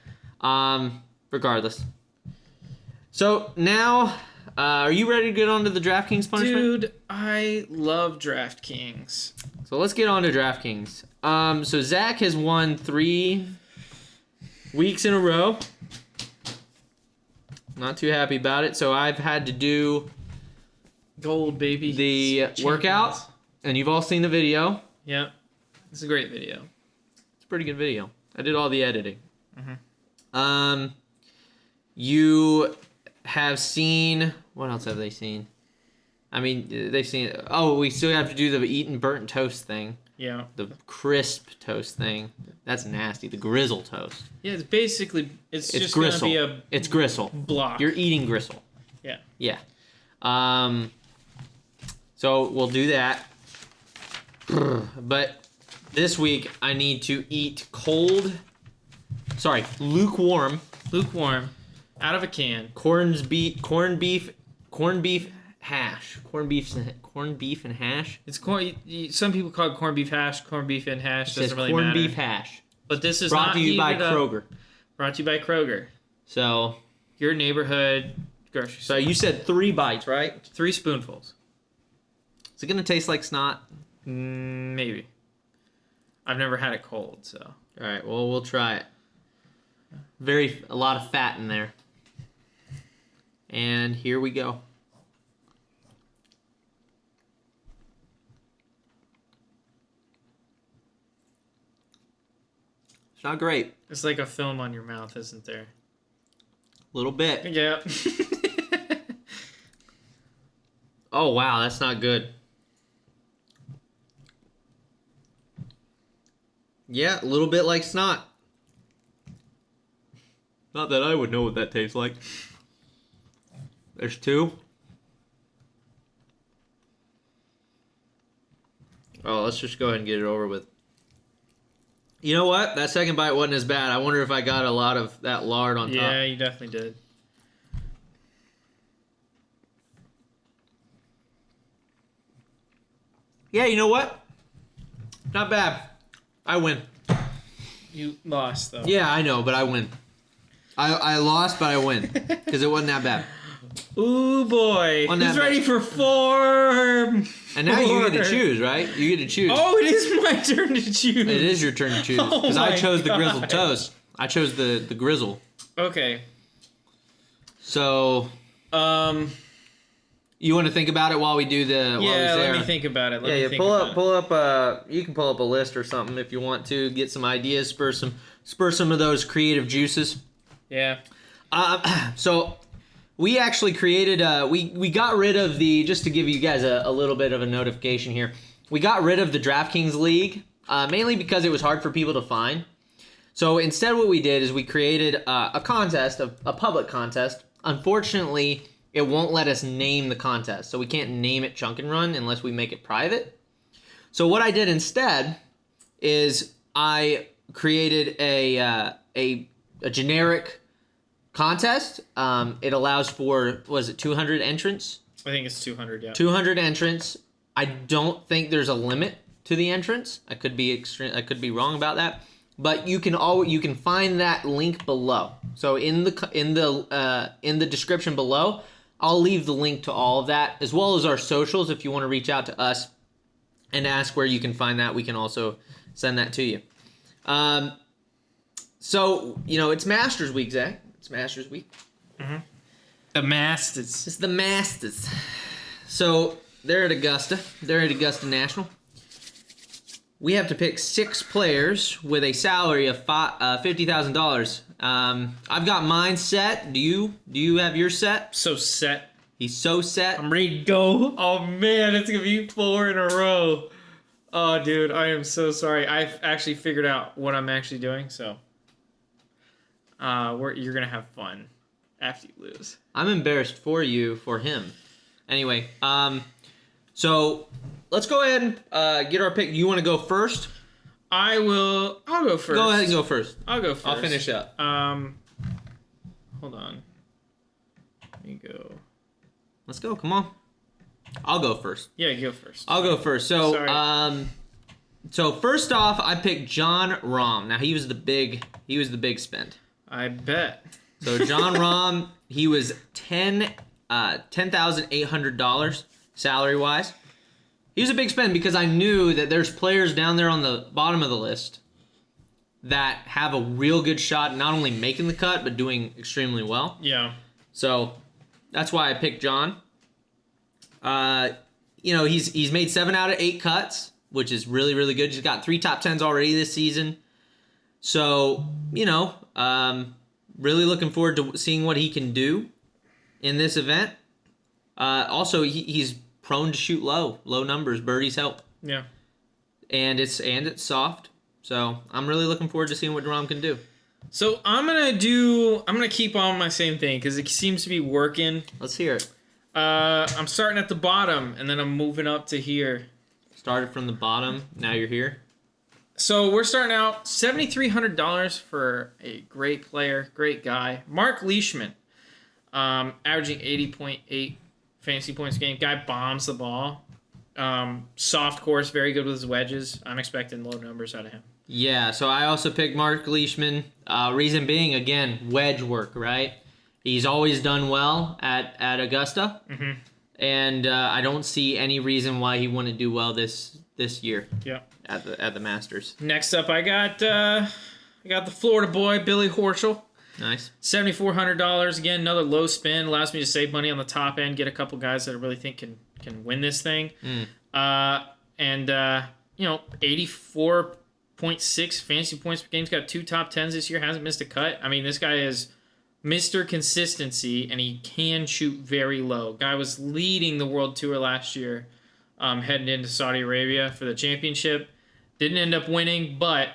regardless. So now, are you ready to get on to the DraftKings punishment? Dude, I love DraftKings. So let's get on to DraftKings. So Zach has won 3 weeks in a row. Not too happy about it. So I've had to do gold, baby. The workout, and you've all seen the video. Yep. It's a great video. It's a pretty good video. I did all the editing. Mm-hmm. You have seen... What else have they seen? I mean, they've seen... Oh, we still have to do the eaten burnt toast thing. Yeah. The crisp toast thing. That's nasty. The grizzle toast. Yeah, it's basically... It's just gristle. Gonna be a... It's gristle. Block. You're eating gristle. Yeah. Yeah. So we'll do that. But this week, I need to eat lukewarm. Lukewarm. Out of a can. Corned beef hash. Corned beef and hash. It's corn. Some people call it corned beef hash. Corned beef and hash It doesn't says really corned matter. beef hash. But this is Brought not to you by heated up. Kroger. Brought to you by Kroger. So Your neighborhood grocery So store. you said 3 bites, right? 3 spoonfuls. Is it gonna taste like snot? Maybe. I've never had it cold, so. All right. Well, we'll try it. A lot of fat in there. And here we go. It's not great. It's like a film on your mouth, isn't there? A little bit. Yeah. Oh, wow. That's not good. Yeah, a little bit like snot. Not that I would know what that tastes like. There's 2. Oh, let's just go ahead and get it over with. You know what? That second bite wasn't as bad. I wonder if I got a lot of that lard on top. Yeah, you definitely did. Yeah, you know what? Not bad. I win. You lost, though. Yeah, I know, but I win. I lost, but I win. Because it wasn't that bad. Ooh, boy. On He's that ready for 4. And now you get to choose, right? You get to choose. Oh, it is my turn to choose. It is your turn to choose. Oh Because I my chose the grizzled God. toast. I chose the grizzle. Okay. So, you want to think about it while we do the... Yeah, let me think about it. Pull up. You can pull up a list or something if you want to get some ideas, spur some of those creative juices. Yeah. So we actually created. We got rid of the. Just to give you guys a little bit of a notification here, we got rid of the DraftKings League mainly because it was hard for people to find. So instead, what we did is we created a contest, a public contest. Unfortunately, it won't let us name the contest, so we can't name it Chunk and Run unless we make it private. So what I did instead is I created a generic contest. It allows for, was it 200 entrants? I think it's 200, yeah. 200 entrants. I don't think there's a limit to the entrants. I could be wrong about that. But you can find that link below. So in the description below, I'll leave the link to all of that, as well as our socials. If you want to reach out to us and ask where you can find that, we can also send that to you. So, it's Masters Week, Zach. It's Masters Week. Mm-hmm. The Masters. It's the Masters. So, they're at Augusta. They're at Augusta National. We have to pick 6 players with a salary of $50,000. I've got mine set. Do you have yours set? So set. He's so set. I'm ready to go. Oh, man, it's going to be 4 in a row. Oh, dude, I am so sorry. I've actually figured out what I'm actually doing, so you're going to have fun after you lose. I'm embarrassed for him. Anyway, so let's go ahead and get our pick. You want to go first? I'll go first. Go ahead and go first. I'll go first. I'll finish up. Hold on. Let me go. Let's go. Come on. I'll go first. Yeah, go first. I'll go first. So, Sorry. So first off, I picked John Rahm. Now he was the big spend. I bet. So John Rahm, he was $10,800 salary wise. He was a big spend because I knew that there's players down there on the bottom of the list that have a real good shot, not only making the cut but doing extremely well. Yeah. So that's why I picked John. He's made 7 out of 8 cuts, which is really, really good. He's got 3 top 10s already this season. So, really looking forward to seeing what he can do in this event. Also, he's prone to shoot low numbers. Birdies help. Yeah. And it's soft. So I'm really looking forward to seeing what Rahm can do. So I'm gonna keep on my same thing because it seems to be working. Let's hear it. I'm starting at the bottom and then I'm moving up to here. Started from the bottom. Now you're here. So we're starting out $7,300 for a great player, great guy, Mark Leishman, averaging 80.8 fantasy points per game. Guy bombs the ball. Soft course, very good with his wedges. I'm expecting low numbers out of him. Yeah, so I also picked Mark Leishman. Reason being, again, wedge work, right? He's always done well at Augusta, and I don't see any reason why he wouldn't do well this year. Yeah, at the Masters. Next up, I got the Florida boy Billy Horschel. Nice. $7,400 again. Another low spin, allows me to save money on the top end. Get a couple guys that I really think can win this thing. 84.6 fantasy points per game. He's got 2 top 10s this year. Hasn't missed a cut. I mean, this guy is Mr. Consistency, and he can shoot very low. Guy was leading the World Tour last year, heading into Saudi Arabia for the championship. Didn't end up winning, but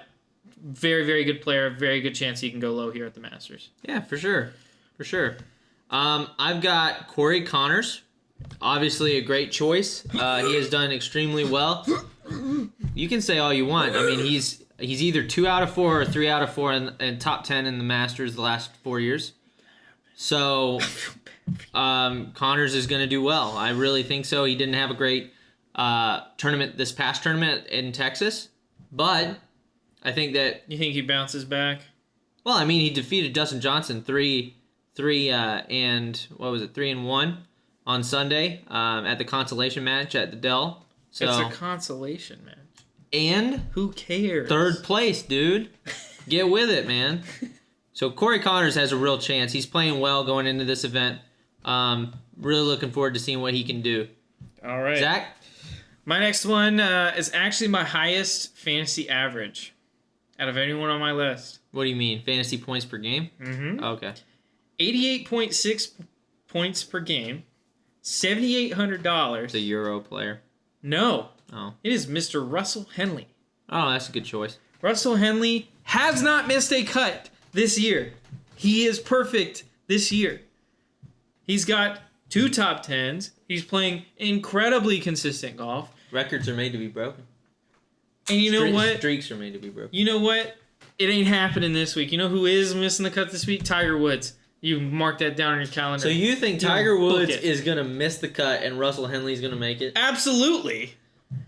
very, very good player. Very good chance he can go low here at the Masters. Yeah, for sure. For sure. I've got Corey Connors. Obviously a great choice. He has done extremely well. You can say all you want. I mean, he's either 2 out of 4 or 3 out of 4 in top 10 in the Masters the last 4 years. So Connors is going to do well. I really think so. He didn't have a great tournament this past tournament in Texas, but I think that... You think he bounces back? Well, I mean, he defeated Dustin Johnson 3 and 1 on Sunday at the consolation match at the Dell. So it's a consolation match. And who cares? 3rd place, dude. Get with it, man. So Corey Connors has a real chance. He's playing well going into this event. Really looking forward to seeing what he can do. All right. Zach? My next one is actually my highest fantasy average out of anyone on my list. What do you mean? Fantasy points per game? Mm-hmm. Okay. 88.6 points per game. $7,800. It's a Euro player. No. Oh. It is Mr. Russell Henley. Oh, that's a good choice. Russell Henley has not missed a cut this year. He is perfect this year. He's got 2 top 10s. He's playing incredibly consistent golf. Records are made to be broken. And you know what? Streaks are made to be broken. You know what? It ain't happening this week. You know who is missing the cut this week? Tiger Woods. You mark that down on your calendar. So you think Tiger Woods is going to miss the cut and Russell Henley's going to make it? Absolutely.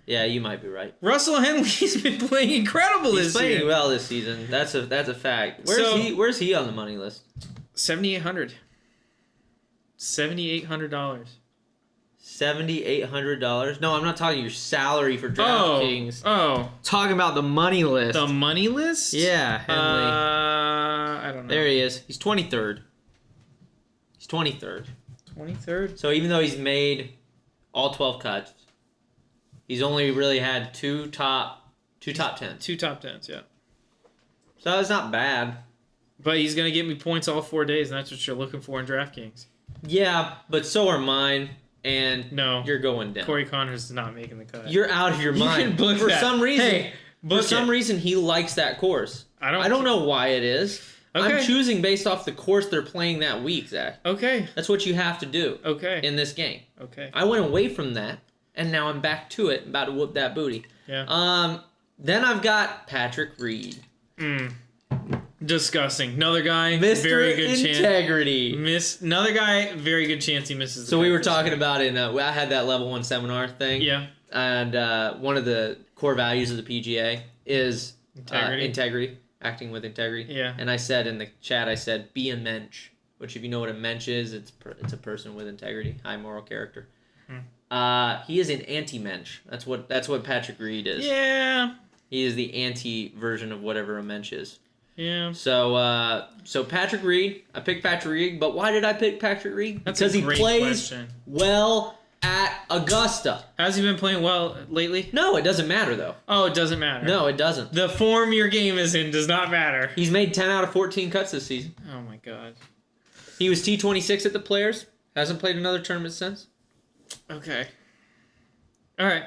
Yeah, you might be right. Russell Henley's been playing incredible this year. He's playing well this season. That's a fact. Where's he on the money list? $7,800. $7,800? No, I'm not talking your salary for DraftKings. Oh. Talking about the money list. The money list? Yeah, Henley. I don't know. There he is. He's 23rd. He's 23rd. 23rd? So even though he's made all 12 cuts, he's only really had 2 top 10s. 2 top 10s, yeah. So that's not bad. But he's going to get me points all 4 days, and that's what you're looking for in DraftKings. Yeah, but so are mine, and no, you're going down. Corey Connors is not making the cut. You're out of your mind. You can book for that. some reason. Hey, for some reason, he likes that course. I don't know why it is. Okay. I'm choosing based off the course they're playing that week, Zach. Okay. That's what you have to do. Okay. In this game. Okay. I went away from that, and now I'm back to it, about to whoop that booty. Yeah. Then I've got Patrick Reed. Disgusting. Another guy, Mr. very good Integrity. Another guy, very good chance he misses the So we were talking about I had that level 1 seminar thing. Yeah. And one of the core values of the PGA is integrity. Acting with integrity. Yeah. And I said in the chat, be a mensch, which if you know what a mensch is, it's a person with integrity, high moral character. He is an anti-mensch. That's what Patrick Reed is. Yeah. He is the anti-version of whatever a mensch is. Yeah. So Patrick Reed, I picked Patrick Reed, but why did I pick Patrick Reed? Because he plays well at Augusta. Has he been playing well lately? No, it doesn't matter though. Oh, it doesn't matter. No, it doesn't. The form your game is in does not matter. He's made 10 out of 14 cuts this season. Oh my god. He was T26 at the Players. Hasn't played another tournament since. Okay. All right.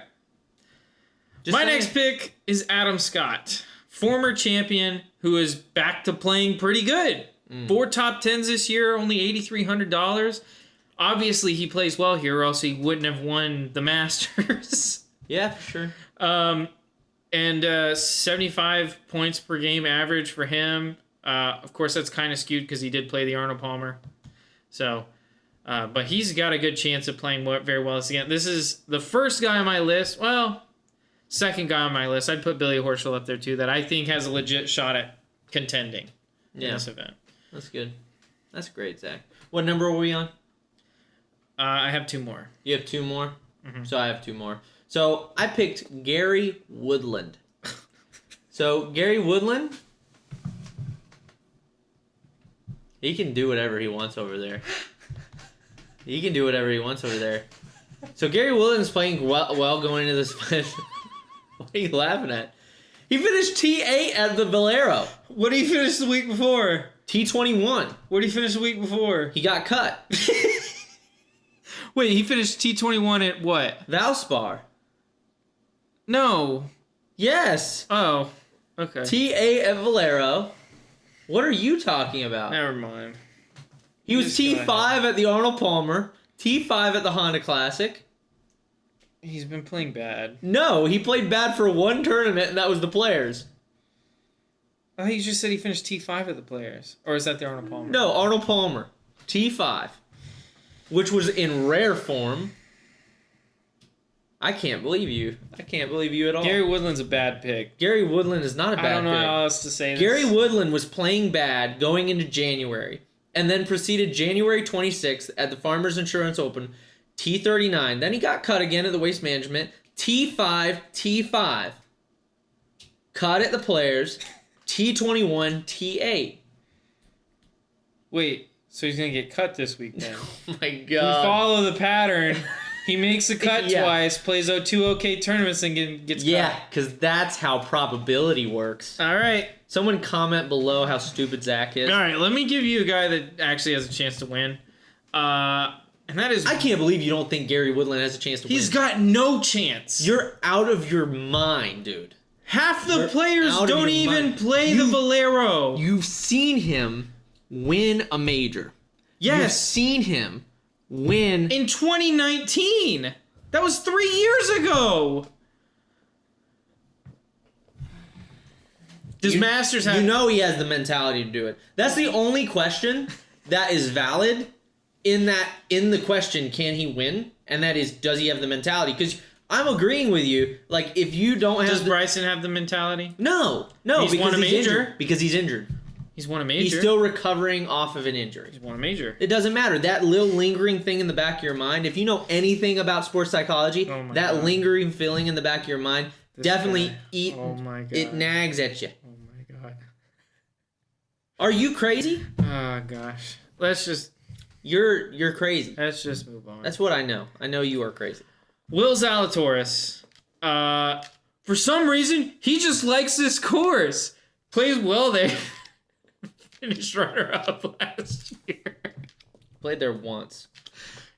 My next pick is Adam Scott, former champion who is back to playing pretty good. 4 top 10s this year, only $8,300. Obviously, he plays well here, or else he wouldn't have won the Masters. Yeah, for sure. And 75 points per game average for him. Of course, that's kind of skewed because he did play the Arnold Palmer. So, But he's got a good chance of playing very well this again. This is the first guy on my list. Well, second guy on my list. I'd put Billy Horschel up there too. That I think has a legit shot at contending in this event. That's good. That's great, Zach. What number were we on? I have 2 more. You have 2 more? Mm-hmm. So I have 2 more. So I picked Gary Woodland. So Gary Woodland, he can do whatever he wants over there. He can do whatever he wants over there. So Gary Woodland's playing well going into this. What are you laughing at? He finished T8 at the Valero. What did he finish the week before? T21. What did he finish the week before? He got cut. Wait, he finished T21 at what? Valspar. No. Yes. Oh, okay. T8 at Valero. What are you talking about? Never mind. He was T5 at the Arnold Palmer, T5 at the Honda Classic. He's been playing bad. No, he played bad for 1 tournament, and that was the Players. I thought you just said he finished T5 at the Players. Or is that the Arnold Palmer? No, Arnold Palmer. T5. Which was in rare form. I can't believe you. I can't believe you at all. Gary Woodland's a bad pick. Gary Woodland is not a bad pick. I don't know how else to say this. Gary Woodland was playing bad going into January, and then proceeded January 26th at the Farmers Insurance Open, T39. Then he got cut again at the Waste Management, T5, T5. Cut at the Players, T21, T8. Wait, so he's going to get cut this week then? Oh my God. You follow the pattern. He makes a cut twice, plays 2 okay tournaments, and gets cut. Yeah, because that's how probability works. All right. Someone comment below how stupid Zach is. All right, let me give you a guy that actually has a chance to win. And that is... I can't believe you don't think Gary Woodland has a chance to win. He's got no chance. You're out of your mind, dude. Half the players don't even play the Valero. You've seen him win a major. Yes. You've seen him win. In 2019. That was 3 years ago. Does Masters have... You know he has the mentality to do it. That's the only question that is valid in the question, can he win? And that is, does he have the mentality? Because I'm agreeing with you. Like, if you don't have... Does Bryson have the mentality? No. He's won a major. Because he's injured. He's won a major. He's still recovering off of an injury. He's won a major. It doesn't matter. That little lingering thing in the back of your mind, if you know anything about sports psychology, that lingering feeling in the back of your mind definitely it nags at you. Oh my God. Are you crazy? Oh gosh. Let's just... You're crazy. Let's just move on. That's what I know. I know you are crazy. Will Zalatoris. For some reason, he just likes this course. Plays well there. Finished runner-up last year. Played there once.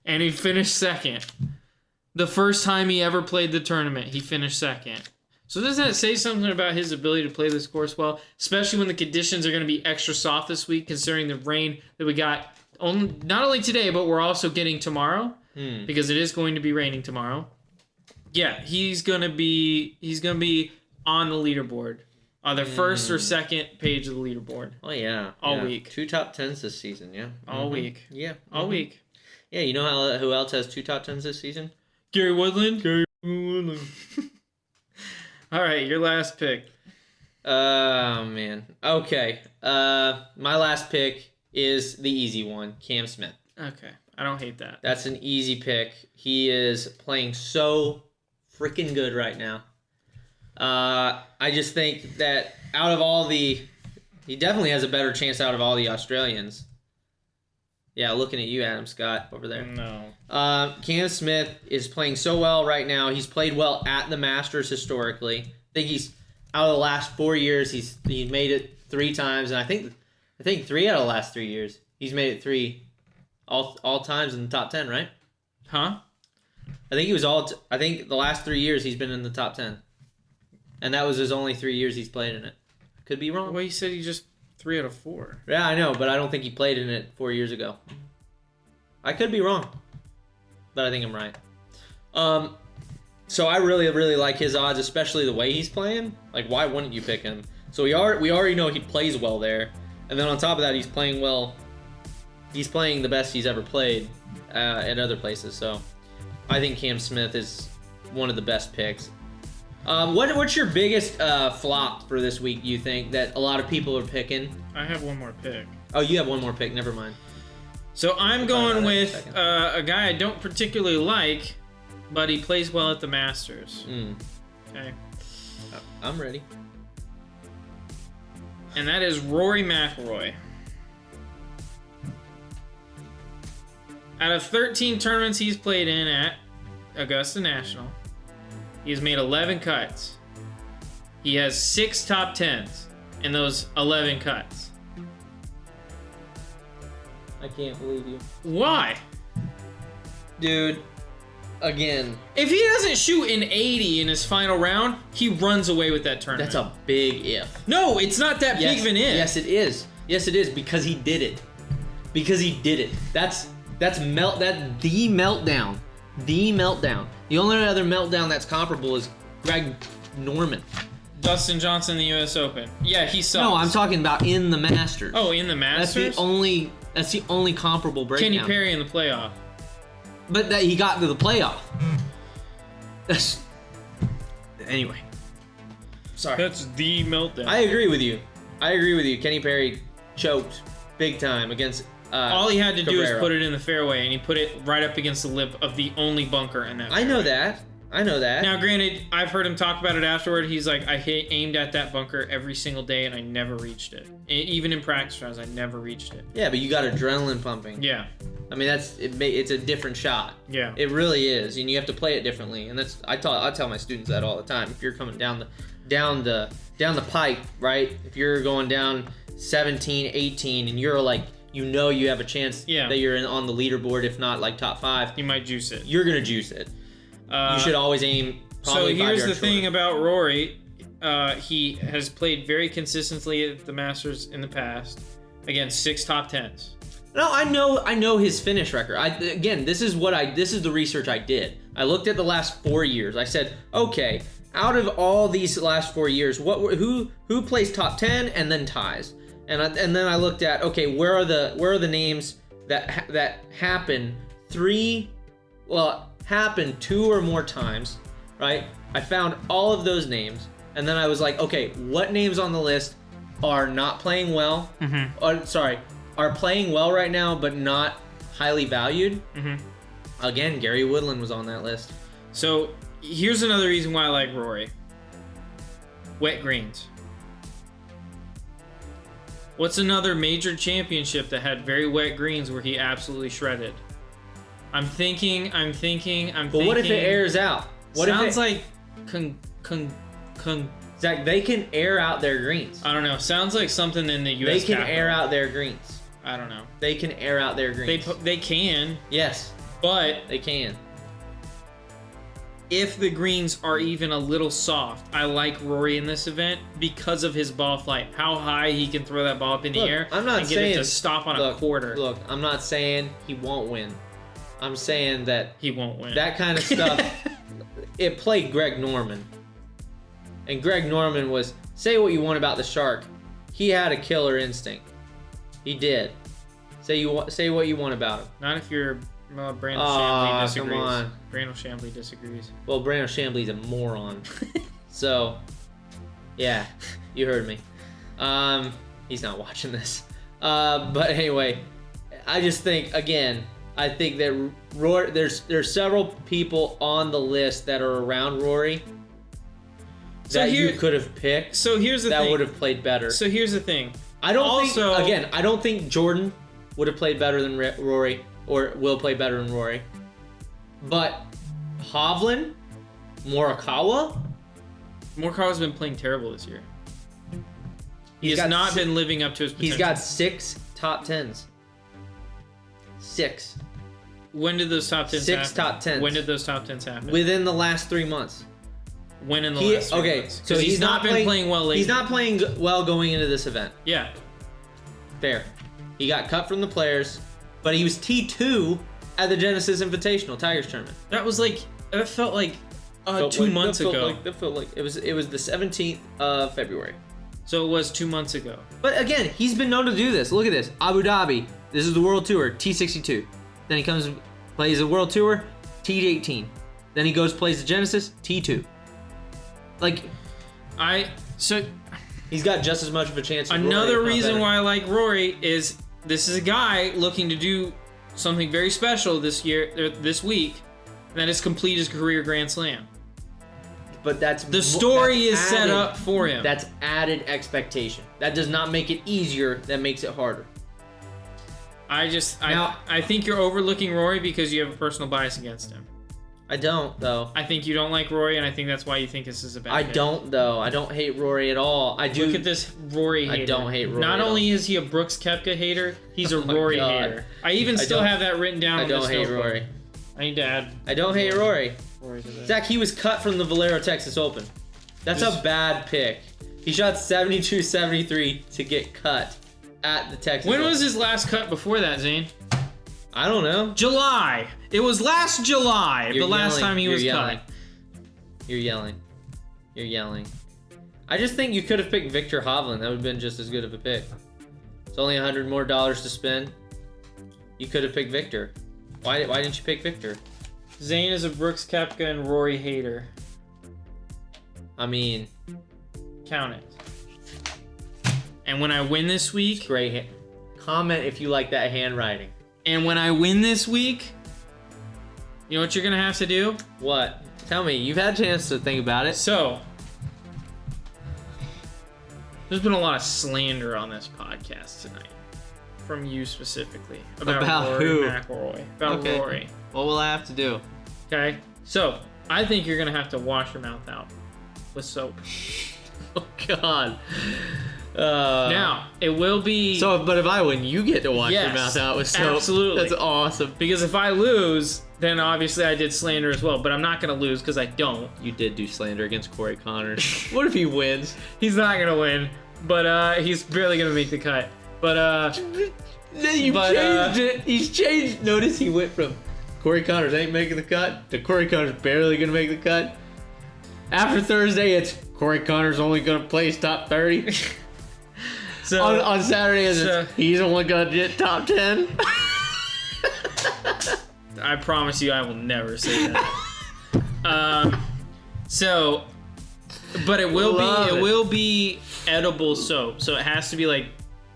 And he finished second. The first time he ever played the tournament, he finished second. So doesn't that say something about his ability to play this course well? Especially when the conditions are going to be extra soft this week, considering the rain that we got not only today, but we're also getting tomorrow. Because it is going to be raining tomorrow. Yeah, he's gonna be on the leaderboard. On the first or second page of the leaderboard. Oh yeah. All week. 2 top 10s this season, yeah. All week. Yeah. All week. Yeah, you know who else has 2 top 10s this season? Gary Woodland. All right, your last pick. Oh man. Okay. My last pick is the easy one, Cam Smith. Okay. I don't hate that. That's an easy pick. He is playing so freaking good right now. I just think that he definitely has a better chance out of all the Australians. Yeah, looking at you, Adam Scott, over there. No. Cam Smith is playing so well right now. He's played well at the Masters historically. I think he's out of the last 4 years. He's made it 3 times, and I think 3 out of the last 3 years he's made it 3. All times in the top 10, right? Huh? I think the last 3 years he's been in the top 10. And that was his only 3 years he's played in it. Could be wrong. Well, you said he just 3 out of 4. Yeah, I know, but I don't think he played in it 4 years ago. I could be wrong. But I think I'm right. So I really, really like his odds, especially the way he's playing. Like, why wouldn't you pick him? So we already know he plays well there. And then on top of that, he's playing well. He's playing the best he's ever played at other places. So I think Cam Smith is one of the best picks. What's your biggest flop for this week, you think, that a lot of people are picking? I have one more pick. Oh, you have one more pick. Never mind. So I'm going with a guy I don't particularly like, but he plays well at the Masters. Okay. I'm ready. And that is Rory McIlroy. Out of 13 tournaments he's played in at Augusta National, he's made 11 cuts. He has 6 top 10s in those 11 cuts. I can't believe you. Why? Dude, again. If he doesn't shoot an 80 in his final round, he runs away with that tournament. That's a big if. No, it's not that big of an if. Yes, it is. Yes, it is, because he did it. Because he did it. That's the meltdown. The meltdown. The only other meltdown that's comparable is Greg Norman. Dustin Johnson, the U.S. Open. Yeah, he sucks. No, I'm talking about in the Masters. Oh, in the Masters? That's the only comparable breakdown. Kenny Perry in the playoff. But that he got to the playoff. Anyway. Sorry. That's the meltdown. I agree with you. Kenny Perry choked big time against all he had to do Cabrera. is put it in the fairway, and he put it right up against the lip of the only bunker in that fairway. I know that. Now, granted, I've heard him talk about it afterward. He's like, I aimed at that bunker every single day, and I never reached it. Even in practice rounds, I never reached it. Yeah, but you got adrenaline pumping. Yeah. I mean, it's a different shot. Yeah. It really is, and you have to play it differently. And I tell my students that all the time. If you're coming down the pike, right? If you're going down 17, 18, and you're like, you have a chance that you're on the leaderboard, if not like top 5. You might juice it. You're gonna juice it. You should always aim. So here's the thing shorter. about Rory. He has played very consistently at the Masters in the past. Again, 6 top 10s. No, I know his finish record. This is the research I did. I looked at the last 4 years. I said, okay, out of all these last 4 years, who plays top 10 and then ties? And then I looked at, okay, where are the names that happen 2 or more times, right? I found all of those names, and then I was like, okay, what names on the list are not playing well? Are playing well right now, but not highly valued? Again, Gary Woodland was on that list. So here's another reason why I like Rory. Wet greens. What's another major championship that had very wet greens where he absolutely shredded? I'm thinking. But what if it airs out? Sounds like Zach, they can air out their greens. I don't know. Sounds like something in the U.S. They can Capitol. air out their greens. I don't know. They can air out their greens. They can. Yes, But they can. if the greens are even a little soft, I like Rory in this event because of his ball flight. How high he can throw that ball up in the air I'm not and get saying it to stop on a quarter. Look, I'm not saying he won't win. I'm saying that He won't win. that kind of stuff. It played Greg Norman, and Greg Norman was, say what you want about the Shark, he had a killer instinct. He did. Say what you want about him. Not if you're Brandon Chambly disagrees. Come on. Brandon Chambly disagrees. Well, Brandon Chambly's a moron. So, yeah, you heard me. He's not watching this. But anyway, I just think, again, I think that Rory, there's several people on the list that are around Rory that you could have picked. So here's the thing. That would have played better. So here's the thing. I don't think Jordan would have played better than Rory, or will play better than Rory. But Hovland, Morikawa's been playing terrible this year. He has not been living up to his potential. He's got 6 top 10s. 6. When did those top 10s happen? 6 top 10s. When did those top 10s happen? Within the last 3 months. When in the last 3 months? So he's not been playing well lately. He's not playing well going into this event. Yeah. Fair. He got cut from the Players, but he was T2 at the Genesis Invitational Tigers tournament. That felt like 2 months ago. That felt like it was the 17th of February. So it was 2 months ago. But again, he's been known to do this. Look at this. Abu Dhabi. This is the World Tour, T62. Then he comes Plays the World Tour, T18. Then he goes plays the Genesis, T2. Like, he's got just as much of a chance. Another reason why I like Rory is this is a guy looking to do something very special this week, and that is complete his career Grand Slam. But the story is set up for him. That's added expectation. That does not make it easier. That makes it harder. I think you're overlooking Rory because you have a personal bias against him. I don't, though. I think you don't like Rory, and I think that's why you think this is a bad pick. Don't, though. I don't hate Rory at all. I do. Look at this Rory hater. I don't hate Rory. Not only is he a Brooks Koepka hater, he's a Rory hater. I still have that written down. I don't hate Rory. I need to add. I don't hate Rory. Rory to this. Zach, he was cut from the Valero Texas Open. That's a bad pick. He shot 72-73 to get cut at the Texas Open. When was his last cut before that, Zane? I don't know. July. It was last July, the last time he was cut. You're yelling. I just think you could have picked Victor Hovland. That would have been just as good of a pick. It's only $100 more to spend. You could have picked Victor. Why didn't you pick Victor? Zane is a Brooks Koepka and Rory hater. I mean, count it. And when I win this week, great. Comment if you like that handwriting. And when I win this week, you know what you're gonna have to do? What? Tell me. You've had a chance to think about it. So, there's been a lot of slander on this podcast tonight, from you specifically about Rory who? McIlroy. About Rory. What will I have to do? Okay. So I think you're gonna have to wash your mouth out with soap. Oh God. Now it will be. So, but if I win, you get to wash your mouth out with soap. Absolutely. That's awesome. Because if I lose, then obviously I did slander as well. But I'm not gonna lose because I don't. You did do slander against Corey Connors. What if he wins? He's not gonna win, but he's barely gonna make the cut. But changed it. He's changed. Notice he went from Corey Connors ain't making the cut to Corey Connors barely gonna make the cut. After Thursday, it's Corey Connors only gonna place top 30. So on Saturday, he's only gonna get top 10. I promise you, I will never say that. But it will be edible soap, so it has to be like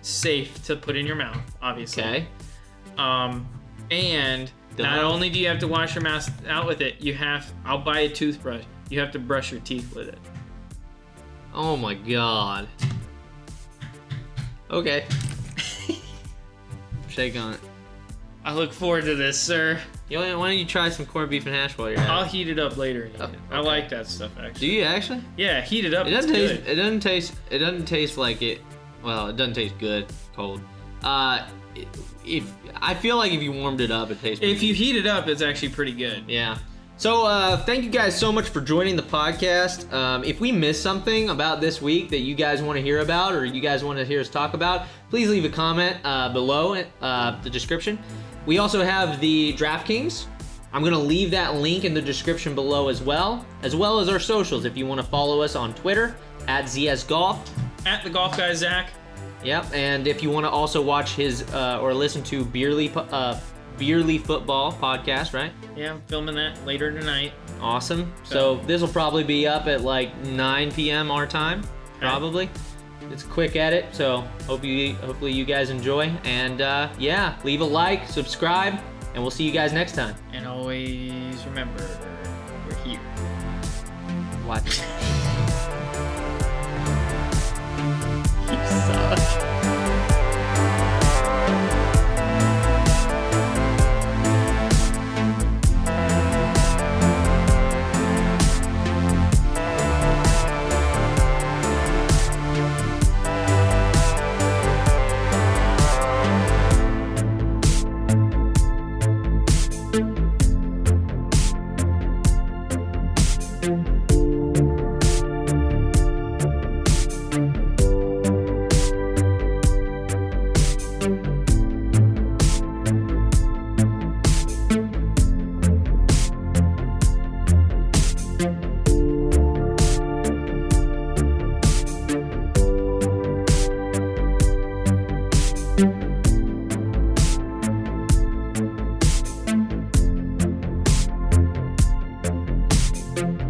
safe to put in your mouth, obviously. Okay. And not only do you have to wash your mouth out with it, I'll buy a toothbrush. You have to brush your teeth with it. Oh my God. Okay. Shake on it. I look forward to this, sir. Why don't you try some corned beef and hash while you're at it? I'll heat it up later. Okay. I like that stuff, actually. Do you actually? Yeah, heat it up. It doesn't taste like it. Well, it doesn't taste good cold. If I feel like if you warmed it up, it tastes. If you heat it up, it's actually pretty good. Yeah. So thank you guys so much for joining the podcast. If we missed something about this week that you guys want to hear about or you guys want to hear us talk about, please leave a comment below the description. We also have the DraftKings. I'm going to leave that link in the description below as well as our socials if you want to follow us on Twitter at ZS Golf. At the Golf Guy Zach. Yep, and if you want to also watch his or listen to Beerly Football podcast, right? Yeah, I'm filming that later tonight. Awesome. So this will probably be up at like 9 p.m. our time, probably. It's a quick edit, so hopefully you guys enjoy. And yeah, leave a like, subscribe, and we'll see you guys next time. And always remember, we're here. What? You suck. Bye.